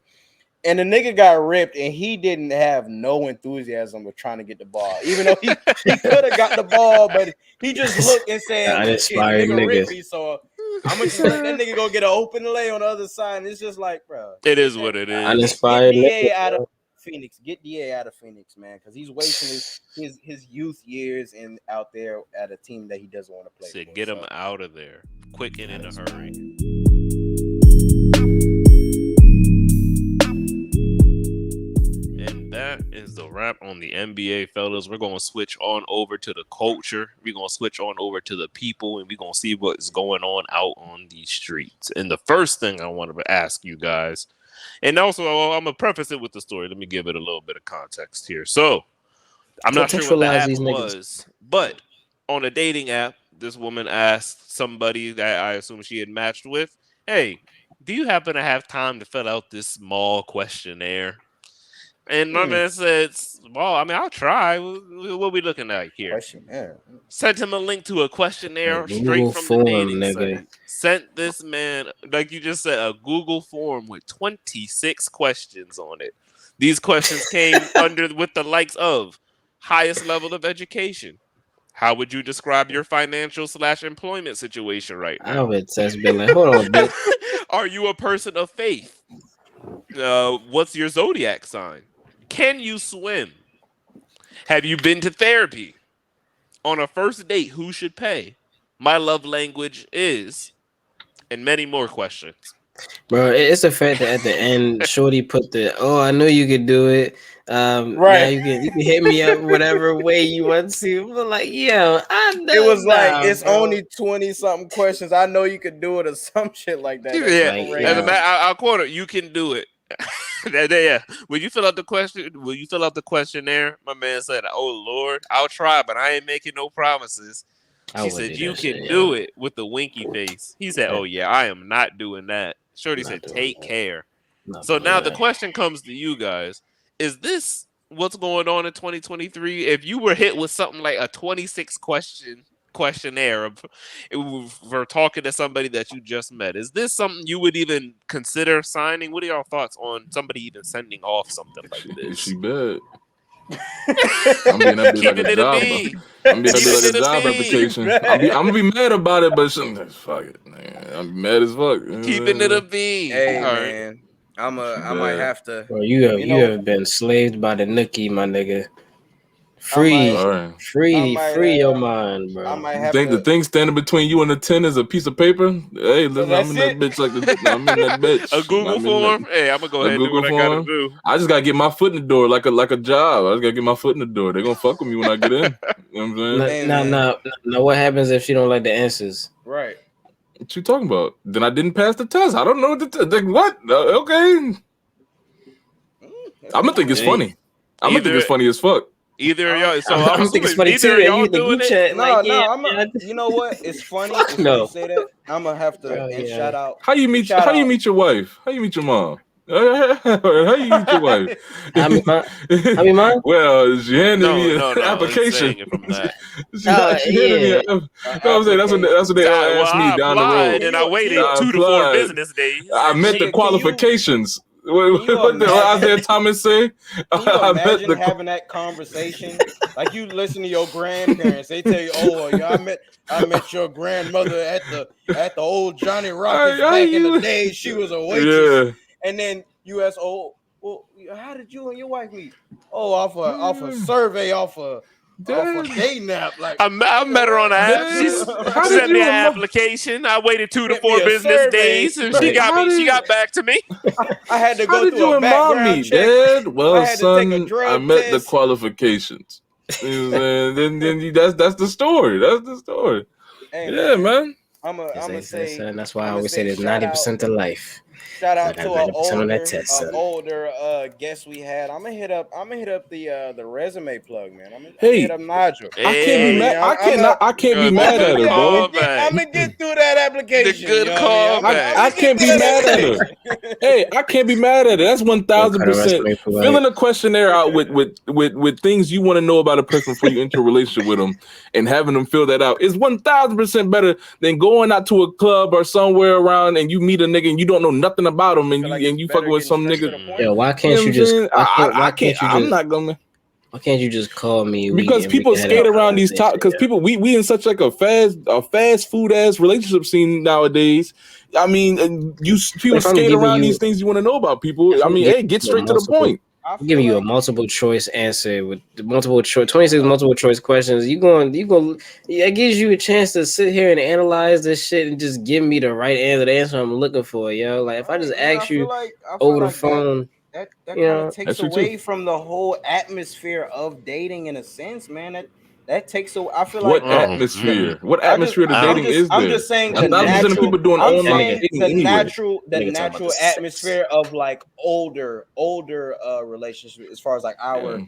And the nigga got ripped, and he didn't have no enthusiasm with trying to get the ball, even though he could have got the ball, but he just looked and said, "Shit, the nigga ripped me, so I'm gonna just let that nigga go get an open lay on the other side." And it's just like, bro, it is what it is. Uninspired get DA nigga, out of Phoenix. Get DA out of Phoenix, man, because he's wasting his youth years and out there at a team that he doesn't want to play. So get him out of there, quick and in a hurry. That is the wrap on the NBA, fellas. We're going to switch on over to the culture. We're going to switch on over to the people, and we're going to see what's going on out on these streets. And the first thing I wanted to ask you guys, and also I'm going to preface it with the story. Let me give it a little bit of context here. So I'm not sure what the app was, but on a dating app, this woman asked somebody that I assume she had matched with, hey, do you happen to have time to fill out this small questionnaire? And my man said, well, I mean, I'll try. What are we looking at here? Sent him a link to a questionnaire straight from the dating site. Sent this man, like you just said, a Google form with 26 questions on it. These questions came under with the likes of highest level of education. How would you describe your financial/employment situation right now? I would just be like, hold on, bitch. Are you a person of faith? What's your zodiac sign? Can you swim? Have you been to therapy? On a first date, who should pay? My love language is, and many more questions. Bro, it's a fact that at the end, Shorty put I knew you could do it. Right. Now you can hit me up whatever way you want to. But like, yo, it was like it's only 20-something questions. I know you could do it or some shit like that. I'll quote it. You can do it. Yeah. When you fill out the questionnaire, my man said, "Oh Lord, I'll try, but I ain't making no promises." She said, "You can do it," with the winky face. He said, "Oh yeah, I am not doing that." Shorty said, "Take care." So now the question comes to you guys: is this what's going on in 2023? If you were hit with something like a 26 questionnaire for talking to somebody that you just met, is this something you would even consider signing? What are y'all thoughts on somebody even sending off something like this? She bad. I'm being that bitch like a job. I'm being that bitch like a job application. I'm gonna be mad about it, but fuck it, man. I'm mad as fuck. Keeping it a bean. Hey, man. I might have to. Bro, you have been slaved by the nookie, my nigga. Free your mind, bro. I might have the thing standing between you and the 10 is a piece of paper. Hey, listen, I'm in that bitch I'm in that bitch. A Google form. Hey, I'm gonna go ahead and do what I gotta do. I just gotta get my foot in the door like a job. I just gotta get my foot in the door. They're gonna fuck with me when I get in. You know what I'm saying? Now, what happens if she don't like the answers? Right. What you talking about? Then I didn't pass the test. I don't know what. Okay. I'm gonna think it's funny. I'm gonna think it's funny as fuck. Either y'all, so I'm thinking it's funny too. Y'all doing it? You know what? It's funny. No, say that. I'm gonna have to shout out. How you meet your wife? How you meet your mom? How you meet your wife? I mean, mine. Well, she handed me an application. She handed me. I'm saying that's what they asked me down the road. And I waited 2 to 4 business days. I met the qualifications. What did Isaiah Thomas say? Can you imagine having that conversation? Like you listen to your grandparents, they tell you, "Oh, yeah, I met your grandmother at the old Johnny Rockets back in the day. She was a waitress." Yeah. And then you ask, "Oh, well, how did you and your wife meet?" "Oh, off a survey, off a dating app." Like I met her on an app. She sent me an application. I waited 2 to 4 business days, and she got back to me. I had to go through a background check. Dad? Well, son, I met the qualifications. Then that's the story. That's the story. Hey, yeah, man. I'm gonna say that's why I always say there's 90% of life. Shout out to an older guest we had. I'm gonna hit up the resume plug, man. I'm gonna hit up Nigel. I can't be mad. I can't be mad at her, bro. I'm gonna get through that application. The good call. I can't be mad at her. Hey, I can't be mad at it. That's 1000%. Filling a questionnaire out with things you want to know about a person before you enter a relationship with them, and having them fill that out is 1000% better than going out to a club or somewhere around and you meet a nigga and you don't know nothing about him and you fucking with some nigga. Yeah, why can't you just? I can't. I'm not gonna. Why can't you just call me? Because people skate around these top. Because people, we in such like a fast food ass relationship scene nowadays. I mean, people skate around these things you want to know about people. I mean, hey, get straight to the point. I'm giving you a multiple choice answer with the multiple choice 26 multiple choice questions. You going that gives you a chance to sit here and analyze this shit and just give me the right answer, the answer I'm looking for, yo. Like if I just ask you over the phone. That kind of takes away from the whole atmosphere of dating in a sense, man. That takes away. I feel like atmosphere? What atmosphere to dating is there? I'm just saying the natural. People doing online the natural atmosphere of like older relationships, as far as like our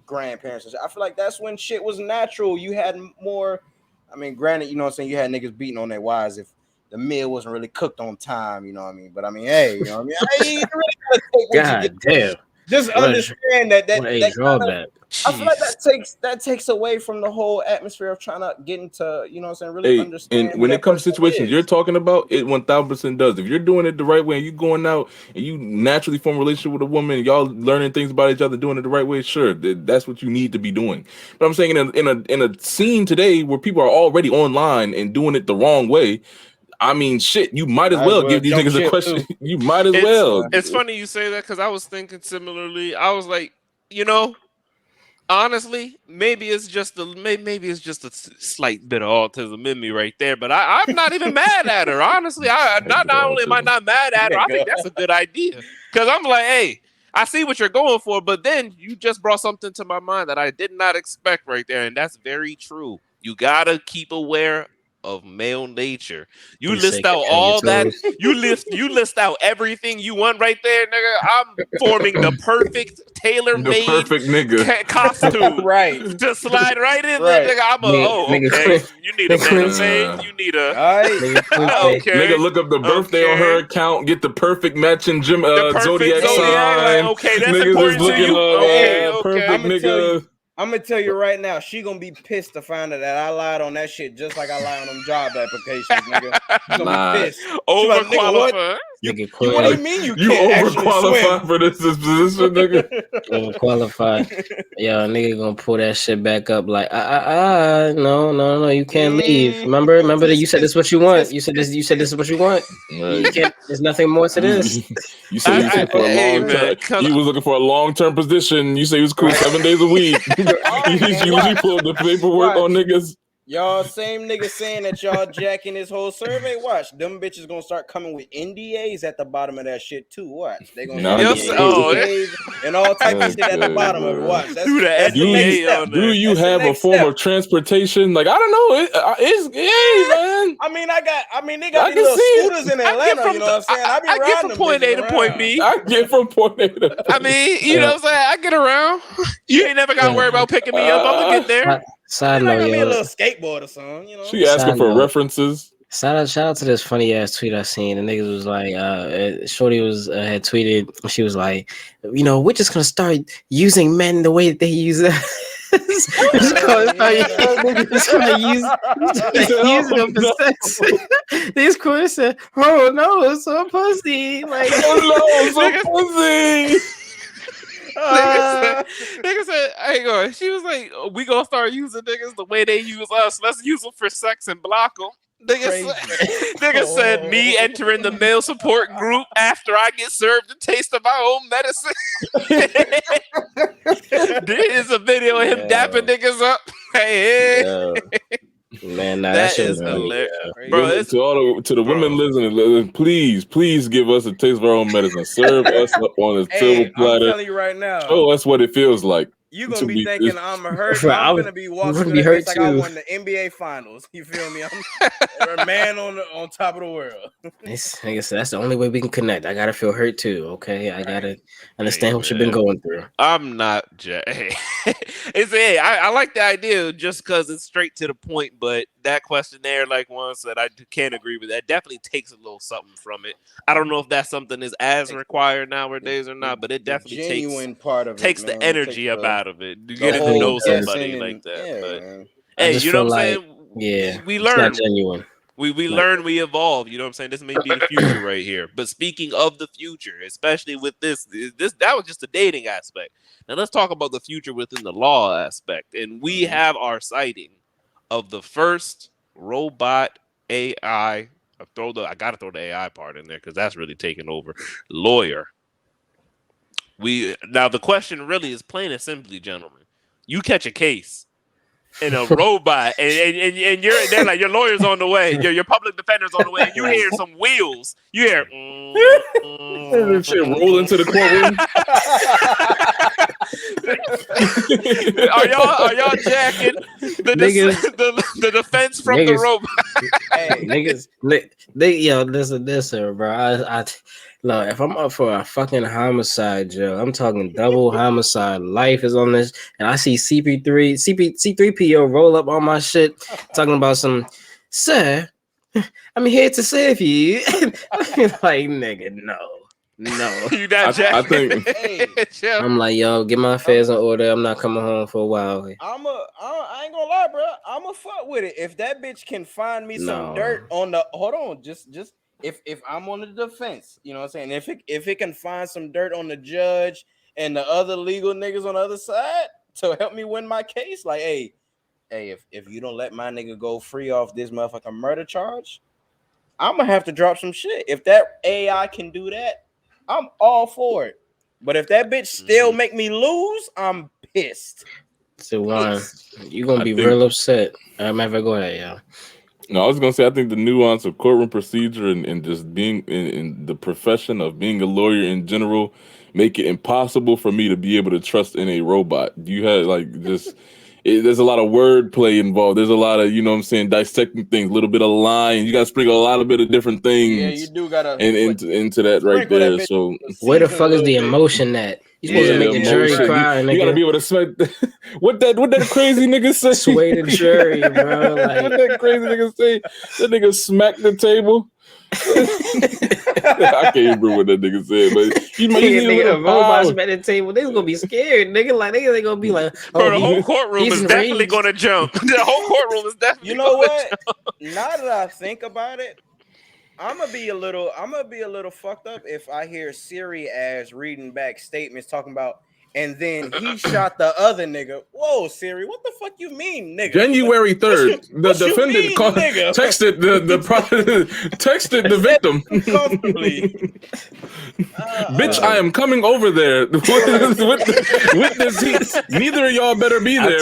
grandparents. I feel like that's when shit was natural. You had more. I mean, granted, you know what I'm saying. You had niggas beating on their wives if the meal wasn't really cooked on time, you know what I mean? But I mean, hey, you know what I mean? You really gotta take God damn. Just understand that drawback. I feel like that takes away from the whole atmosphere of trying to get into, you know what I'm saying, really understand. And when it comes to situations you're talking about, it 1000% does. If you're doing it the right way and you're going out and you naturally form a relationship with a woman and y'all learning things about each other, doing it the right way, sure, that's what you need to be doing. But I'm saying in a scene today where people are already online and doing it the wrong way, I mean, shit, you might as well give these niggas a question. You might as well. It's funny you say that because I was thinking similarly. I was like, you know, honestly, maybe it's just a slight bit of autism in me right there. But I'm not even mad at her. Honestly, not only am I not mad at her, I think that's a good idea. Because I'm like, hey, I see what you're going for, but then you just brought something to my mind that I did not expect right there, and that's very true. You gotta keep aware of male nature. You list out all that. You list out everything you want right there, nigga. I'm forming the perfect tailor-made nigga costume, right? To slide right in there, nigga. I'm okay. You need a man. You need a okay. Nigga, look up the birthday on her account. Get the perfect matching zodiac sign. Like, okay, that's important to you. Okay, perfect nigga. I'm gonna tell you right now, she gonna be pissed to find out that I lied on that shit just like I lied on them job applications, nigga. She gonna be pissed. Overqualified. What do you mean you overqualified for this position, nigga? Overqualified. Yo, nigga gonna pull that shit back up like no, you can't leave. Remember that you said this is what you want. You said this is what you want. You can't, there's nothing more to this. You said you looking for a long term. You was looking for a long-term position. You say you was cool 7 days a week. You pulled the paperwork on niggas. Y'all same nigga saying that y'all jacking this whole survey. Watch, them bitches gonna start coming with NDAs at the bottom of that shit too. Watch, they gonna NDAs and all type of shit at the bottom of it. Watch, that's the next step. Do you have a form of transportation? Like I don't know. It's man. They got these little scooters in Atlanta. You know what I'm saying? I get from point A to point B. I get from point A to. I mean, you know what I'm saying? I get around. You ain't never got to worry about picking me up. I'm gonna get there. Side note, a little skateboard or something, you know. She asking for references. Shout out to this funny ass tweet I seen. The niggas was like, Shorty had tweeted. She was like, you know, we're just gonna start using men the way that they use us. Using them for sex. These queers said, "Oh no, it's so pussy!" Like, oh no, it's so pussy. Nigga said, "Hey, go." She was like, "We gonna start using niggas the way they use us. Let's use them for sex and block them." Nigga said, "Me entering the male support group after I get served a taste of my own medicine." There is a video of him dapping niggas up. Hey. Man, that is hilarious, bro. To the women listening, please give us a taste of our own medicine. Serve us up on a silver platter. I'm telling you right now. Show us what it feels like. You gonna be thinking I'm hurt. I'm gonna be walking to the place like I won the NBA Finals. You feel me? I'm a man on top of the world. That's the only way we can connect. I gotta feel hurt too. Okay, I gotta understand what you've been going through. I'm not. I like the idea just because it's straight to the point, but that questionnaire, like one said, I can't agree with that. Definitely takes a little something from it. I don't know if that's something is as required nowadays or not, but it definitely genuine part of takes it, the man. energy up out of it. You The getting to whole know somebody guessing like that. yeah, But man. hey, you know what I'm saying? Yeah, We it's not learn. genuine. We learn, we evolve. You know what I'm saying? This may be the future right here. But speaking of the future, especially with this that was just the dating aspect. Now let's talk about the future within the law aspect. And we have our sighting of the first robot AI. I gotta throw the AI part in there because that's really taking over. Lawyer. Now the question really is plain and simply, gentlemen. You catch a case in a robot, and they're like, your lawyer's on the way, your public defender's on the way, and you hear some wheels. You hear This shit roll into the courtroom. Are y'all jacking the defense from the robot? Hey, niggas, listen, bro. Look, if I'm up for a fucking homicide, Joe, I'm talking double homicide. Life is on this, and I see C3PO roll up on my shit, talking about some, sir, I'm here to save you. Like, nigga, no. You not jacking? I think I'm like, yo, get my affairs in order. I'm not coming home for a while. I ain't gonna lie, bro. I'ma fuck with it if that bitch can find me some dirt on the. Hold on, just if I'm on the defense, you know what I'm saying. If it can find some dirt on the judge and the other legal niggas on the other side to help me win my case, like, hey, if you don't let my nigga go free off this motherfucking murder charge, I'm gonna have to drop some shit. If that AI can do that, I'm all for it. But if that bitch still make me lose, I'm pissed. So you gonna be real upset. Matter go ahead, yeah. No, I was gonna say I think the nuance of courtroom procedure and just being in the profession of being a lawyer in general make it impossible for me to be able to trust in a robot. You had there's a lot of wordplay involved. There's a lot of, you know what I'm saying, dissecting things, a little bit of line. You gotta sprinkle a lot of bit of different things. Yeah, you do gotta into that right there. So where the fuck is the emotion at? You supposed to make the jury cry. You gotta be able to smack what that crazy nigga say. Sway the jury, bro. Like, what that crazy nigga say? That nigga smacked the table. I can't remember what that nigga said, but you need a robot smack the table. They gonna be scared, nigga. Like they gonna be like, oh, the whole courtroom is definitely gonna jump. The whole courtroom is definitely. You know what? Now that I think about it, I'm gonna be a little fucked up if I hear Siri as reading back statements talking about, and then he shot the other nigga. Whoa, Siri, what the fuck you mean, nigga? January 3rd, the defendant texted texted the victim. Bitch, I am coming over there with this heat. Neither of y'all better be there.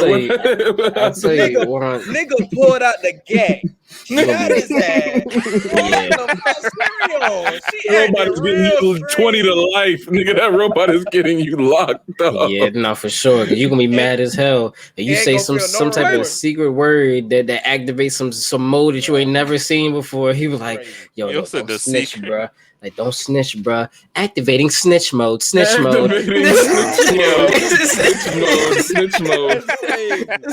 I'll tell you, nigga pulled out the gag. Shot his ass. Robot is getting you 20 to life, nigga. That robot is getting you locked up. Yeah, no, for sure. Cause you gonna be mad as hell. And you say some type of secret word that activates some mode that you ain't never seen before. He was like, "Yo, don't snitch, bro. Like, don't snitch, bro. Activating snitch mode. Snitch mode. Snitch mode.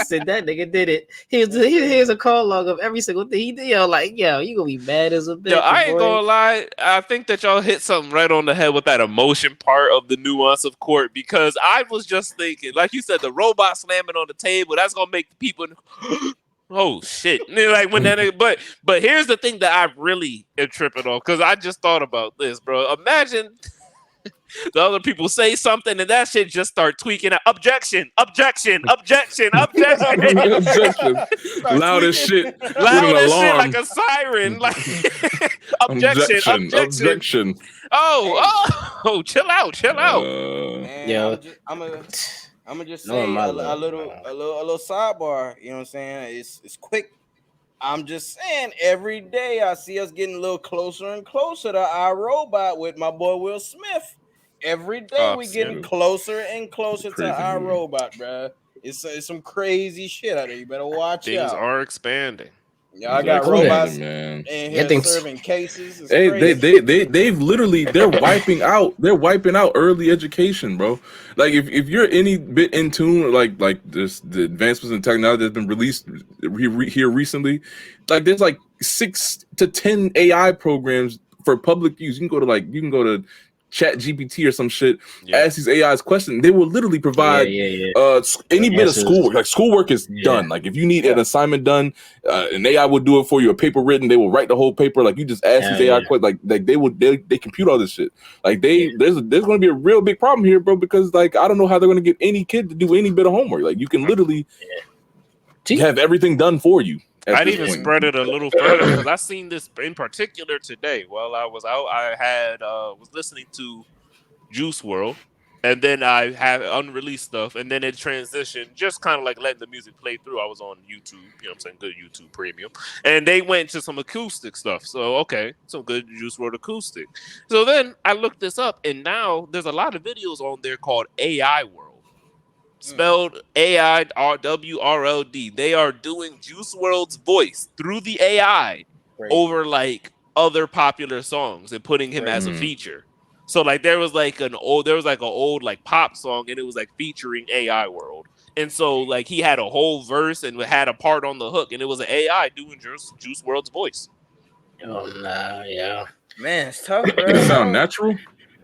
Said that nigga did it. Here's a call log of every single thing he did. Yo, like, you gonna be mad as a bitch. Yo, I ain't gonna lie. I think that y'all hit something right on the head with that emotion part of the nuance of court, because I was just thinking, like you said, the robot slamming on the table, that's gonna make the people oh shit. Like when that but here's the thing that I really am tripping on, because I just thought about this, bro. Imagine the other people say something and that shit just start tweaking out. Objection. Loud as shit. Like a siren. Like objection. Oh, chill out. Man, I'm gonna just say a little sidebar. You know what I'm saying? It's quick. I'm just saying, every day I see us getting a little closer and closer to our robot with my boy Will Smith. Every day we getting closer and closer to our robot, bro. It's some crazy shit out there. You better watch out. Things are expanding. Y'all got robots man. in here serving cases. It's Hey, crazy. they've literally they're wiping out early education, bro. Like if you're any bit in tune, like this the advancements in technology that's been released here recently, like there's like 6 to 10 AI programs for public use. You can go to Chat GPT or some shit, ask these AIs questions. They will literally provide any bit of schoolwork. Like schoolwork is done. Like if you need an assignment done, an AI will do it for you. A paper written, they will write the whole paper. Like you just ask these AI questions. Like they compute all this shit. Like there's going to be a real big problem here, bro. Because like I don't know how they're going to get any kid to do any bit of homework. Like you can literally have everything done for you. I'd even spread it a little further because I seen this in particular today. While I was out, I had was listening to Juice World, and then I have unreleased stuff, and then it transitioned, just kind of like letting the music play through. I was on YouTube, you know what I'm saying, good YouTube Premium, and they went to some acoustic stuff. So okay, some good Juice World acoustic. So then I looked this up, and now there's a lot of videos on there called AI World. Spelled AIWRLD. They are doing Juice World's voice through the AI over like other popular songs and putting him as a feature. So like there was like an old like pop song and it was like featuring AI World. And so like he had a whole verse and had a part on the hook and it was an AI doing Juice World's voice. Oh nah, yeah. Man, it's tough, bro. Does it sound natural?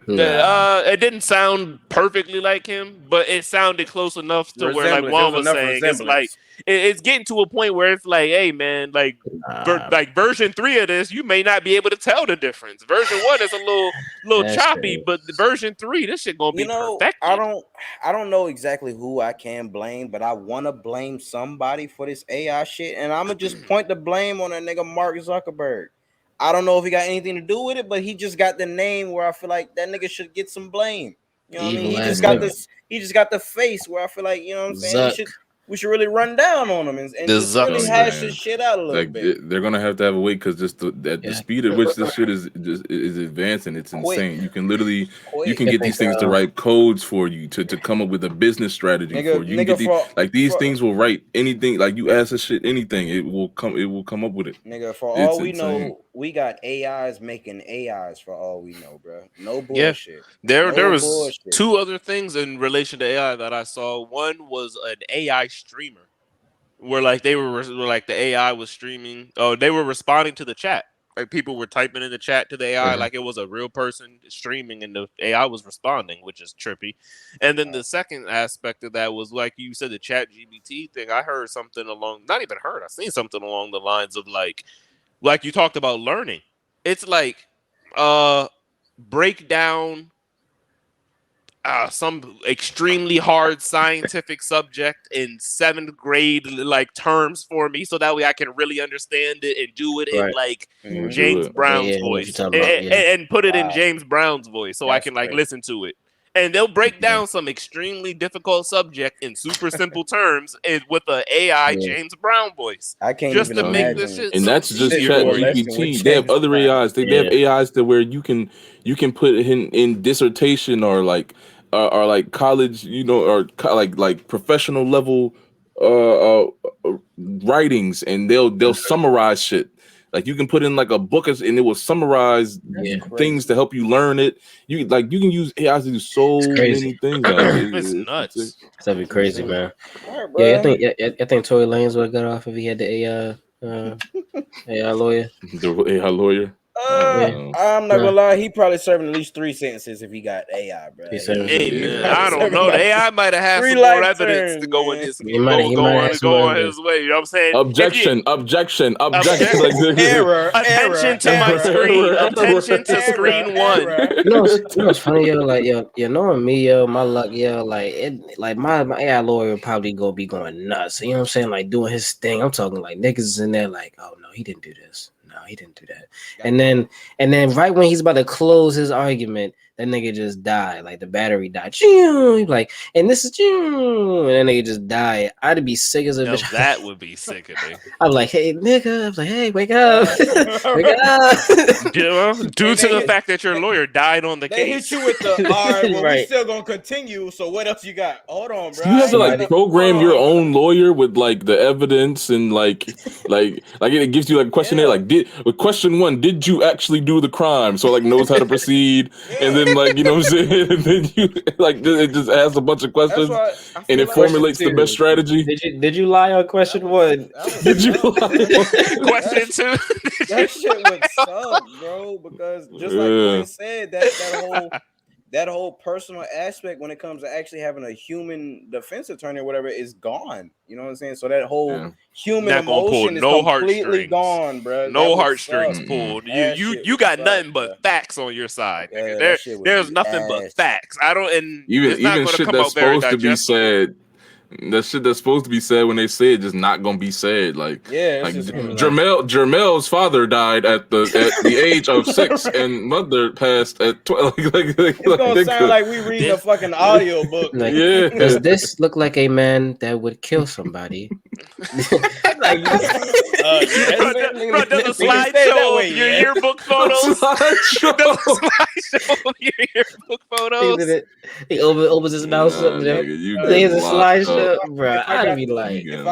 It didn't sound perfectly like him, but it sounded close enough to where, like Juan was saying, it's like it's getting to a point where it's like, hey man, like version 3 of this, you may not be able to tell the difference. Version 1 is a little choppy, but the version 3, this shit gonna be perfect. I don't know exactly who I can blame, but I want to blame somebody for this AI shit, and I'm gonna just point the blame on that nigga Mark Zuckerberg. I don't know if he got anything to do with it, but he just got the name where I feel like that nigga should get some blame. You know what I mean? He just got this. He just got the face where I feel like, you know what I'm saying. We should really run down on him and just really hash this shit out a little bit. They're gonna have to have a wait because just the speed at which this shit is advancing, it's insane. You can literally you can get these things to write codes for you to come up with a business strategy for you. You can get these things will write anything. Like you ask this shit anything, it will come up with it. Nigga, for all we know, we got AIs making AIs for all we know, bro. No bullshit. There was 2 other things in relation to AI that I saw. One was an AI streamer where like they were like the AI was streaming. Oh, they were responding to the chat. Like people were typing in the chat to the AI like it was a real person streaming and the AI was responding, which is trippy. And then the second aspect of that was like you said, the Chat GPT thing. I heard something I seen something along the lines of like you talked about learning. It's like break down some extremely hard scientific subject in 7th grade like terms for me so that way I can really understand it and do it in like James Brown's voice and put it in James Brown's voice so I can like listen to it. And they'll break down some extremely difficult subject in super simple terms with an AI James Brown voice. I can't just even imagine. Make this shit and that's just ChatGPT. They have other AIs. They have AIs to where you can put in dissertation or like college, or like professional level writings, and they'll summarize shit. Like you can put in like a book and it will summarize things to help you learn it. You can use AI to do so many things. It's nuts. That'd be crazy, man. I think Tory Lanez would have got off if he had the AI lawyer. The AI lawyer. I'm not gonna lie, he probably serving at least 3 sentences if he got AI, bro. I don't know. The AI might have had some more evidence to go in his go on his way. You know what I'm saying? Objection. Error. Attention to my screen. Attention to screen 1. You know what's funny, yo? Like, knowing me, my luck, like my AI lawyer probably gonna be going nuts. You know what I'm saying? Like doing his thing. I'm talking like niggas is in there like, oh no, he didn't do this. No, he didn't do that. And then right when he's about to close his argument, that nigga just died. Like the battery died. He's like, and this is and that nigga just died. I'd be sick as a bitch. That would be sickening. I'm like, hey nigga. I'm like, hey, wake up. Wake up. Due to the fact that your lawyer died on the they case. hit you with the all right, well, Right. we still gonna continue. So what else you got? Hold on, bro. You have to like program your own lawyer with like the evidence and like it gives you like a questionnaire. Like with question 1, did you actually do the crime? So like knows how to proceed, and then like you know what I'm saying, and then you like it just asks a bunch of questions, and it formulates the best strategy. Did you lie on question 1? Did you lie? Question 2? That shit would suck, bro. Because just like Glenn said, that whole personal aspect when it comes to actually having a human defense attorney or whatever is gone. You know what I'm saying? So that whole human emotion is completely gone, bro. No heartstrings pulled. You got nothing but facts on your side. Yeah, there's nothing but facts. I don't, and even it's not shit come that's out very supposed to be said. That shit that's supposed to be said when they say it just not gonna be said. Like Jermel's father died at the age of 6 and mother passed at 12. It's gonna sound like we reading a fucking audio book. Like, does this look like a man that would kill somebody? Like, bro, does a slideshow of your yearbook photos? Your yearbook photos. He opens his mouth. There's a slideshow, bro. I'd be like, if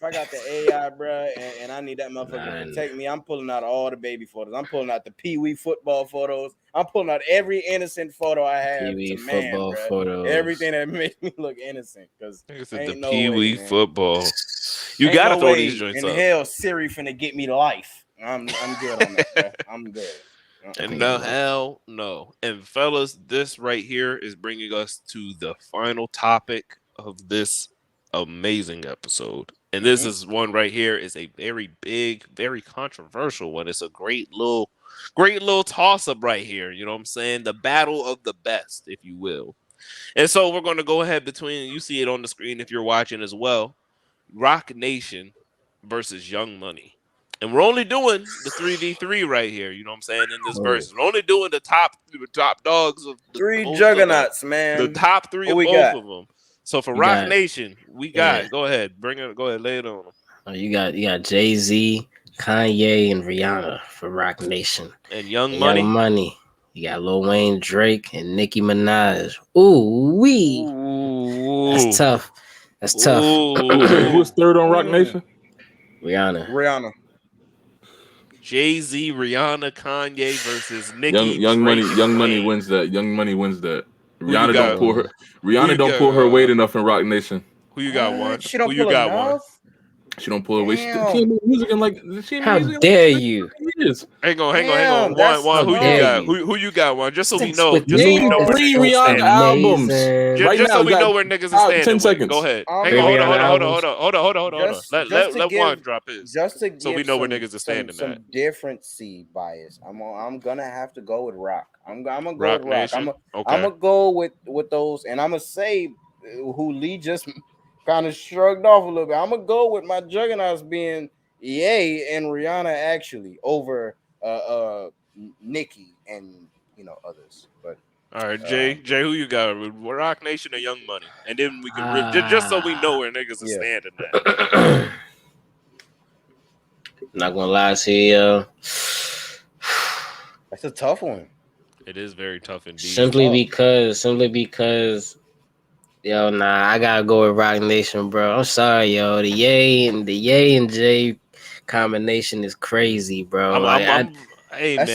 I got the AI, bro, and I need that motherfucker to protect me, I'm pulling out all the baby photos. I'm pulling out the Pee-wee football photos. I'm pulling out every innocent photo I have. Pee-wee football photos. Everything that makes me look innocent. Because the Pee-wee football. You gotta throw these joints up. In hell, Siri finna get me life. I'm good on that, bro. I'm good. And no, hell no. And fellas, this right here is bringing us to the final topic of this amazing episode. And this is one right here is a very big, very controversial one. It's a great little toss-up right here. You know what I'm saying? The battle of the best, if you will. And so we're going to go ahead between, you see it on the screen if you're watching as well, Roc Nation versus Young Money. And we're only doing the 3v3 right here, you know what I'm saying, in this verse. We're only doing the top dogs of the 3 juggernauts, man. The top 3 of both of them. So for Roc Nation, we got go ahead, go ahead, lay it on them. Oh, you got Jay-Z, Kanye, and Rihanna for Roc Nation. And Young Money. You got Lil Wayne, Drake, and Nicki Minaj. Ooh wee. That's tough. Who's third on Roc Nation? Rihanna. Jay-Z, Rihanna, Kanye versus Nicki. Young Money wins that. Rihanna don't pull her weight enough in Roc Nation. Who you got, one? She don't pull enough. She don't pull her weight. She ain't music in like. How dare you? Hang on. One. Who you got? One. Just so we know. Name 3 Rihanna albums. Just so we know where niggas are standing. 10 seconds. Go ahead. Hang on. Hold on. Let one drop his. Just to so we know where niggas are standing. Some different seed bias. I'm gonna have to go with Roc. I'm gonna go with Roc. I'm gonna go with those, and I'm gonna say who Lee just kind of shrugged off a little bit. I'm gonna go with my juggernauts being Ye and Rihanna actually over Nicki and others. But all right, Jay, who you got? Roc Nation or Young Money? And then we can just so we know where niggas are standing at. Not gonna lie to you, that's a tough one. It is very tough indeed. Simply because. Yo, I gotta go with Roc Nation, bro. I'm sorry, yo. The Ye and Jay combination is crazy, bro. Hey, man.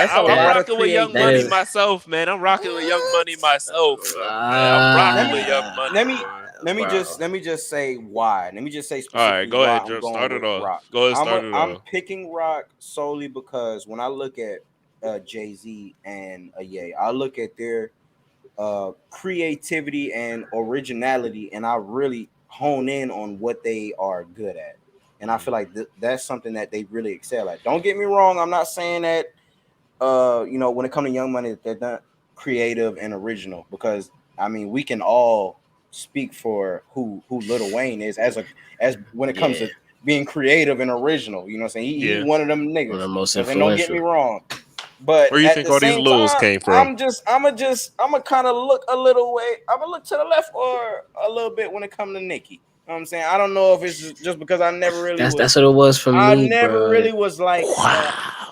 I'm rocking with Young Money myself, man. I'm rocking with Young Money myself. I'm rocking with Young Money. Let me just say why. Let me just say specifically. All right, go ahead, Joe. Start it off. I'm picking Roc solely because when I look at Jay-Z and Ye, I look at their creativity and originality, and I really hone in on what they are good at, and I feel like that's something that they really excel at. Don't get me wrong, I'm not saying that when it comes to Young Money they're not creative and original, because I mean we can all speak for who Lil Wayne is as when it comes to being creative and original. You know what I'm saying? He's one of them niggas. One of the most influential. And don't get me wrong, But where you at think the all these same lils time, came from? I'ma kind of look a little way. I'm gonna look to the left or a little bit when it comes to Nicki. You know what I'm saying? I don't know if it's just because I never really That's what it was for I me, never bro. really was like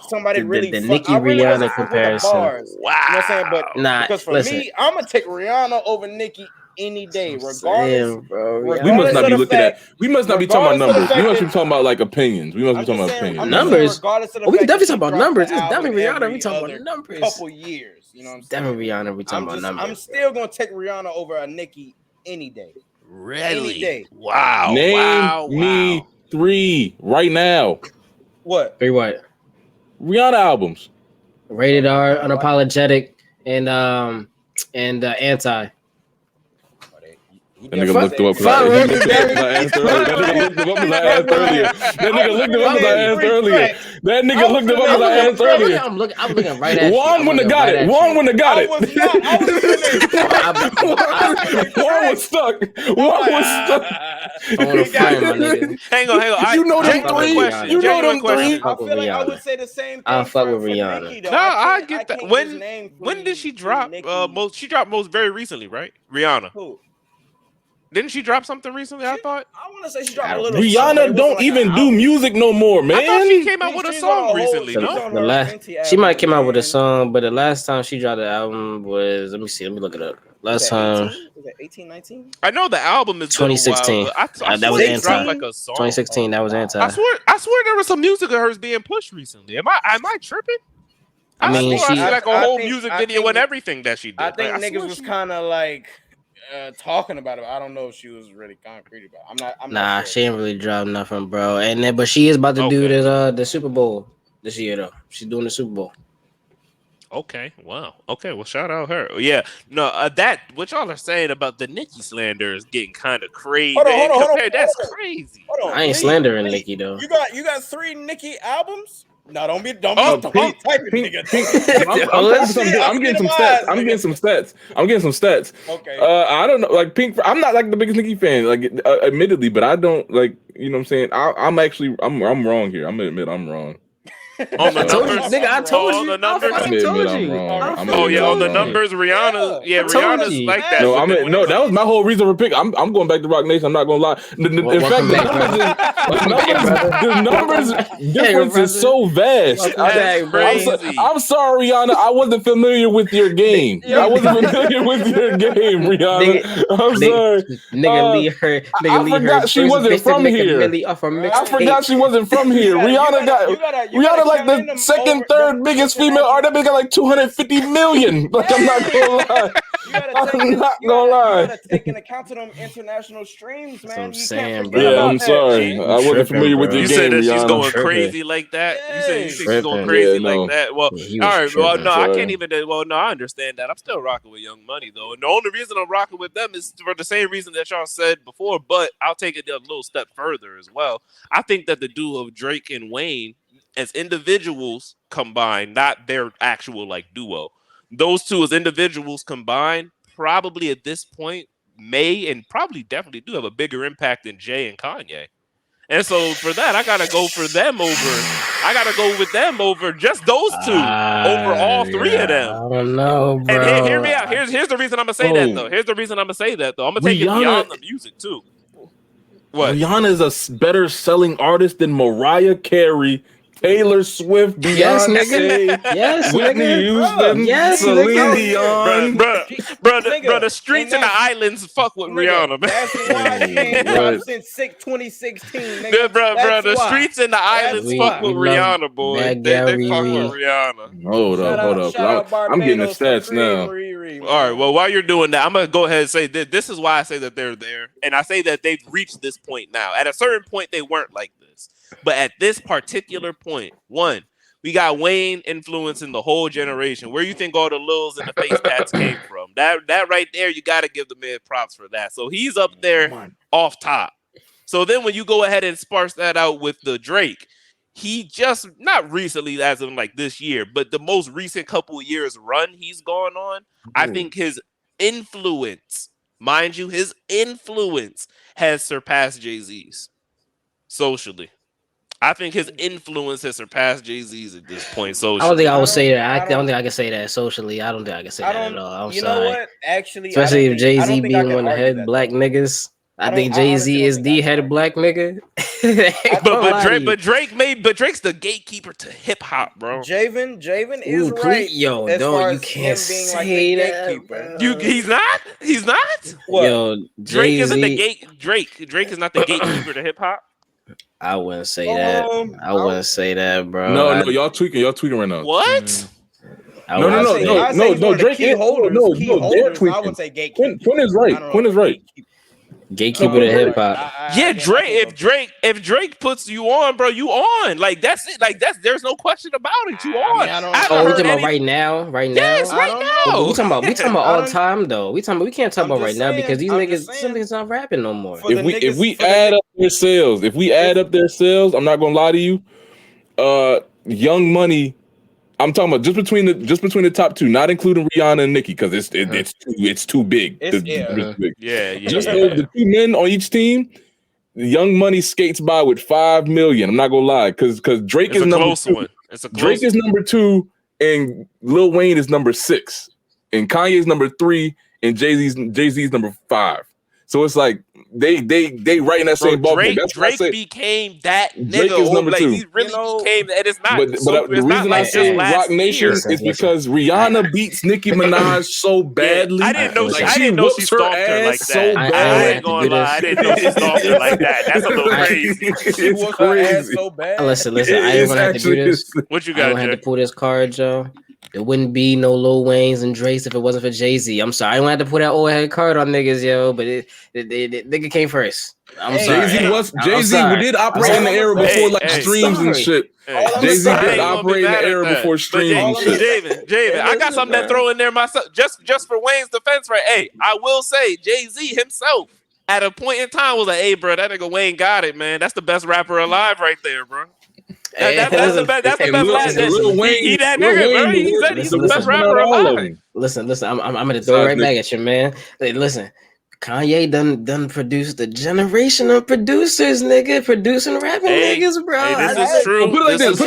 somebody really the fuck. Nicki I really Rihanna wasn't fuck with the comparison. bars. You know what I'm saying? But Nah, because for listen. me, I'm gonna take Rihanna over Nicki any day, regardless. Damn, bro. We must Regardless not of be the looking fact, at. We must not be talking about regardless of the numbers. We fact must be that talking about like opinions. We must be I'm talking just about saying, opinions. I'm just saying, Numbers. regardless of the Oh, we fact definitely that she talking about drops numbers. the It's album definitely Rihanna. We every talking about other numbers. couple years, you know what I'm saying? Definitely Rihanna. We talking about numbers. I'm still gonna take Rihanna over a Nicki any day. Really? Any day. Wow. Name me 3 right now. What? 3 what? Rihanna albums. Rated R, Unapologetic, and Anti. That nigga looked him up because I asked earlier. That nigga looked him up because I asked earlier. That nigga looked him up because I asked earlier. That nigga looked him up because I asked earlier. I'm looking right at you. Juan wouldn't have got it. Juan wouldn't have got it. I was not. I was Juan was stuck. Juan was stuck. I want to find my nigga. Hang on. You know them Genuine 3. question. You know Genuine them question. 3. I feel like I would say the same thing. I'll fuck with for Rihanna. Nicki, though. No, I get that. can't just name When did she three drop? Nicki. She dropped most very recently, right? Rihanna. Who? Didn't she drop something recently? I thought. I want to say she dropped a little. Rihanna don't even do music no more, man. I thought she came out with a song recently. No, she might came out with a song, but the last time she dropped the album was let me look it up. Last time was it 18, 19? I know the album is 2016. That was Anti. Like a song. 2016. That was Anti. I swear there was some music of hers being pushed recently. Am I tripping? I mean, she like a whole music video and everything that she did. I think niggas was kind of like talking about it. I don't know if she was really concrete about it. I'm not sure. She ain't really dropped nothing, bro. And then, but she is about to do this the Super Bowl this year though. She's doing the Super Bowl. Okay, wow. Okay, well, shout out her. Yeah, no, that what y'all are saying about the Nicki slander is getting kind of crazy. Hold on. That's crazy. I ain't slandering Nicki though. You got 3 Nicki albums? No, don't be typing, nigga. I'm getting some stats. Okay. I don't know, like Pink. I'm not like the biggest Nicki fan, like admittedly, but I don't like. You know what I'm saying? I'm wrong here. I'm gonna admit I'm wrong. On the numbers, nigga, I told you. On the numbers, I'm wrong. On the numbers, Rihanna. Yeah, Rihanna's like that. No, that was my whole reason for pick. I'm going back to Rock Nation. I'm not gonna lie. In fact, the numbers difference is so vast. I'm sorry, Rihanna. I wasn't familiar with your game. I wasn't familiar with your game, Rihanna. I'm sorry. Nigga, leave her. I forgot she wasn't from here. I forgot she wasn't from here. Rihanna like the second, third biggest female artist. That bitch got like 250 million. Like I'm not gonna lie. I'm not gonna lie. You gotta take into account to them international streams, man. I'm sorry. I wasn't familiar with your game. You said that Rihanna. she's going crazy like that. You said she's going crazy like that. Well, all right. Well, no, I can't even. Well, no, I understand that. I'm still rocking with Young Money though, and the only reason I'm rocking with them is for the same reason that y'all said before. But I'll take it a little step further as well. I think that the duo of Drake and Wayne, as individuals combined, not their actual like duo, those two as individuals combined, probably at this point may and probably definitely do have a bigger impact than Jay and Kanye. And so for that, I gotta go for them over. I gotta go with them over just those two over all 3 of them. I don't know, bro. And hear me out. Here's the reason I'm gonna say that though. I'm gonna take it beyond the music too. What? Rihanna is a better selling artist than Mariah Carey, Taylor Swift, Beyonce, Whitney Houston, Celine Dion. Bro, the streets and the islands fuck with Rihanna, man. That's why she ain't dropped since 2016, nigga. Bro, the streets and the islands fuck with Rihanna, boy. They fuck with Rihanna. Hold up. I'm getting the stats now. All right, well, while you're doing that, I'm going to go ahead and say this is why I say that they're there. And I say that they've reached this point now. At a certain point, they weren't like this. But at this particular point, one, we got Wayne influencing the whole generation. Where you think all the Lils and the face tats came from? That right there, you got to give the man props for that. So he's up there off top. So then when you go ahead and sparse that out with the Drake, he just, not recently as of like this year, but the most recent couple of years run he's gone on, I think his influence, mind you, his influence has surpassed Jay-Z's socially. I think his influence has surpassed Jay-Z's at this point. Socially. I don't think I would say that. I don't think I can say that socially. I don't think I can say that at all. I'm you sorry. know what? Actually, especially if Jay Z being being one of the head black niggas. I think Jay Z is the head black nigga. But Drake's the gatekeeper to hip hop, bro. Javen is right. Yo, no, you can't say that. He's not. What? Yo, Drake isn't the gate. Drake is not the gatekeeper to hip hop. I wouldn't say that. I wouldn't say that, bro. No, y'all tweaking right now. What? No, Drake is holders. I would say gatekeeper. Quinn is right. Gatekeeper to hip hop. Yeah, Drake. If Drake puts you on, bro, you on. Like that's it. Like there's no question about it. You on. We talking about right now? Right now? Yes, right now. We talking about all time though. We can't talk about right now because these niggas not rapping no more. If we add up their sales, I'm not gonna lie to you. Young Money. I'm talking about just between the top two, not including Rihanna and Nicki, because it's too big. Big. Just the two men on each team, Young Money skates by with 5 million. I'm not gonna lie, because Drake is number 2. Drake is number 2, and Lil Wayne is number 6, and Kanye's number 3, and Jay-Z's number 5. So it's like they right in that same ballpark. Drake became that nigga. Drake is number 2. He really became that. It's not. But the reason I say Rock Nation is because Rihanna beats Nicki Minaj so badly. I didn't know she stalked her like that. So bad. I ain't gonna lie. I didn't know she stalked her like that. That's a little crazy. It's crazy. So bad. Listen. I ain't gonna have to do this. What you got? I don't have to pull this card, Joe. There wouldn't be no Lil Waynes and Drakes if it wasn't for Jay-Z. I'm sorry. I don't have to put that old head card on niggas, yo, but it nigga came first. I'm sorry. Jay-Z did operate in the era before streams and shit. Jay-Z did operate in the era before streams and shit. Javen, I got something to throw in there myself. Just for Wayne's defense, right? Hey, I will say Jay-Z himself at a point in time was like, hey, bro, that nigga Wayne got it, man. That's the best rapper alive right there, bro. That's the best. That's the best. He that nigga, bro. He said he's the best rapper alive. Listen. I'm gonna throw it right back at you, man. Listen, Kanye done produced a generation of producers, nigga, producing rapping niggas, bro. Hey, this is true. Put it like this.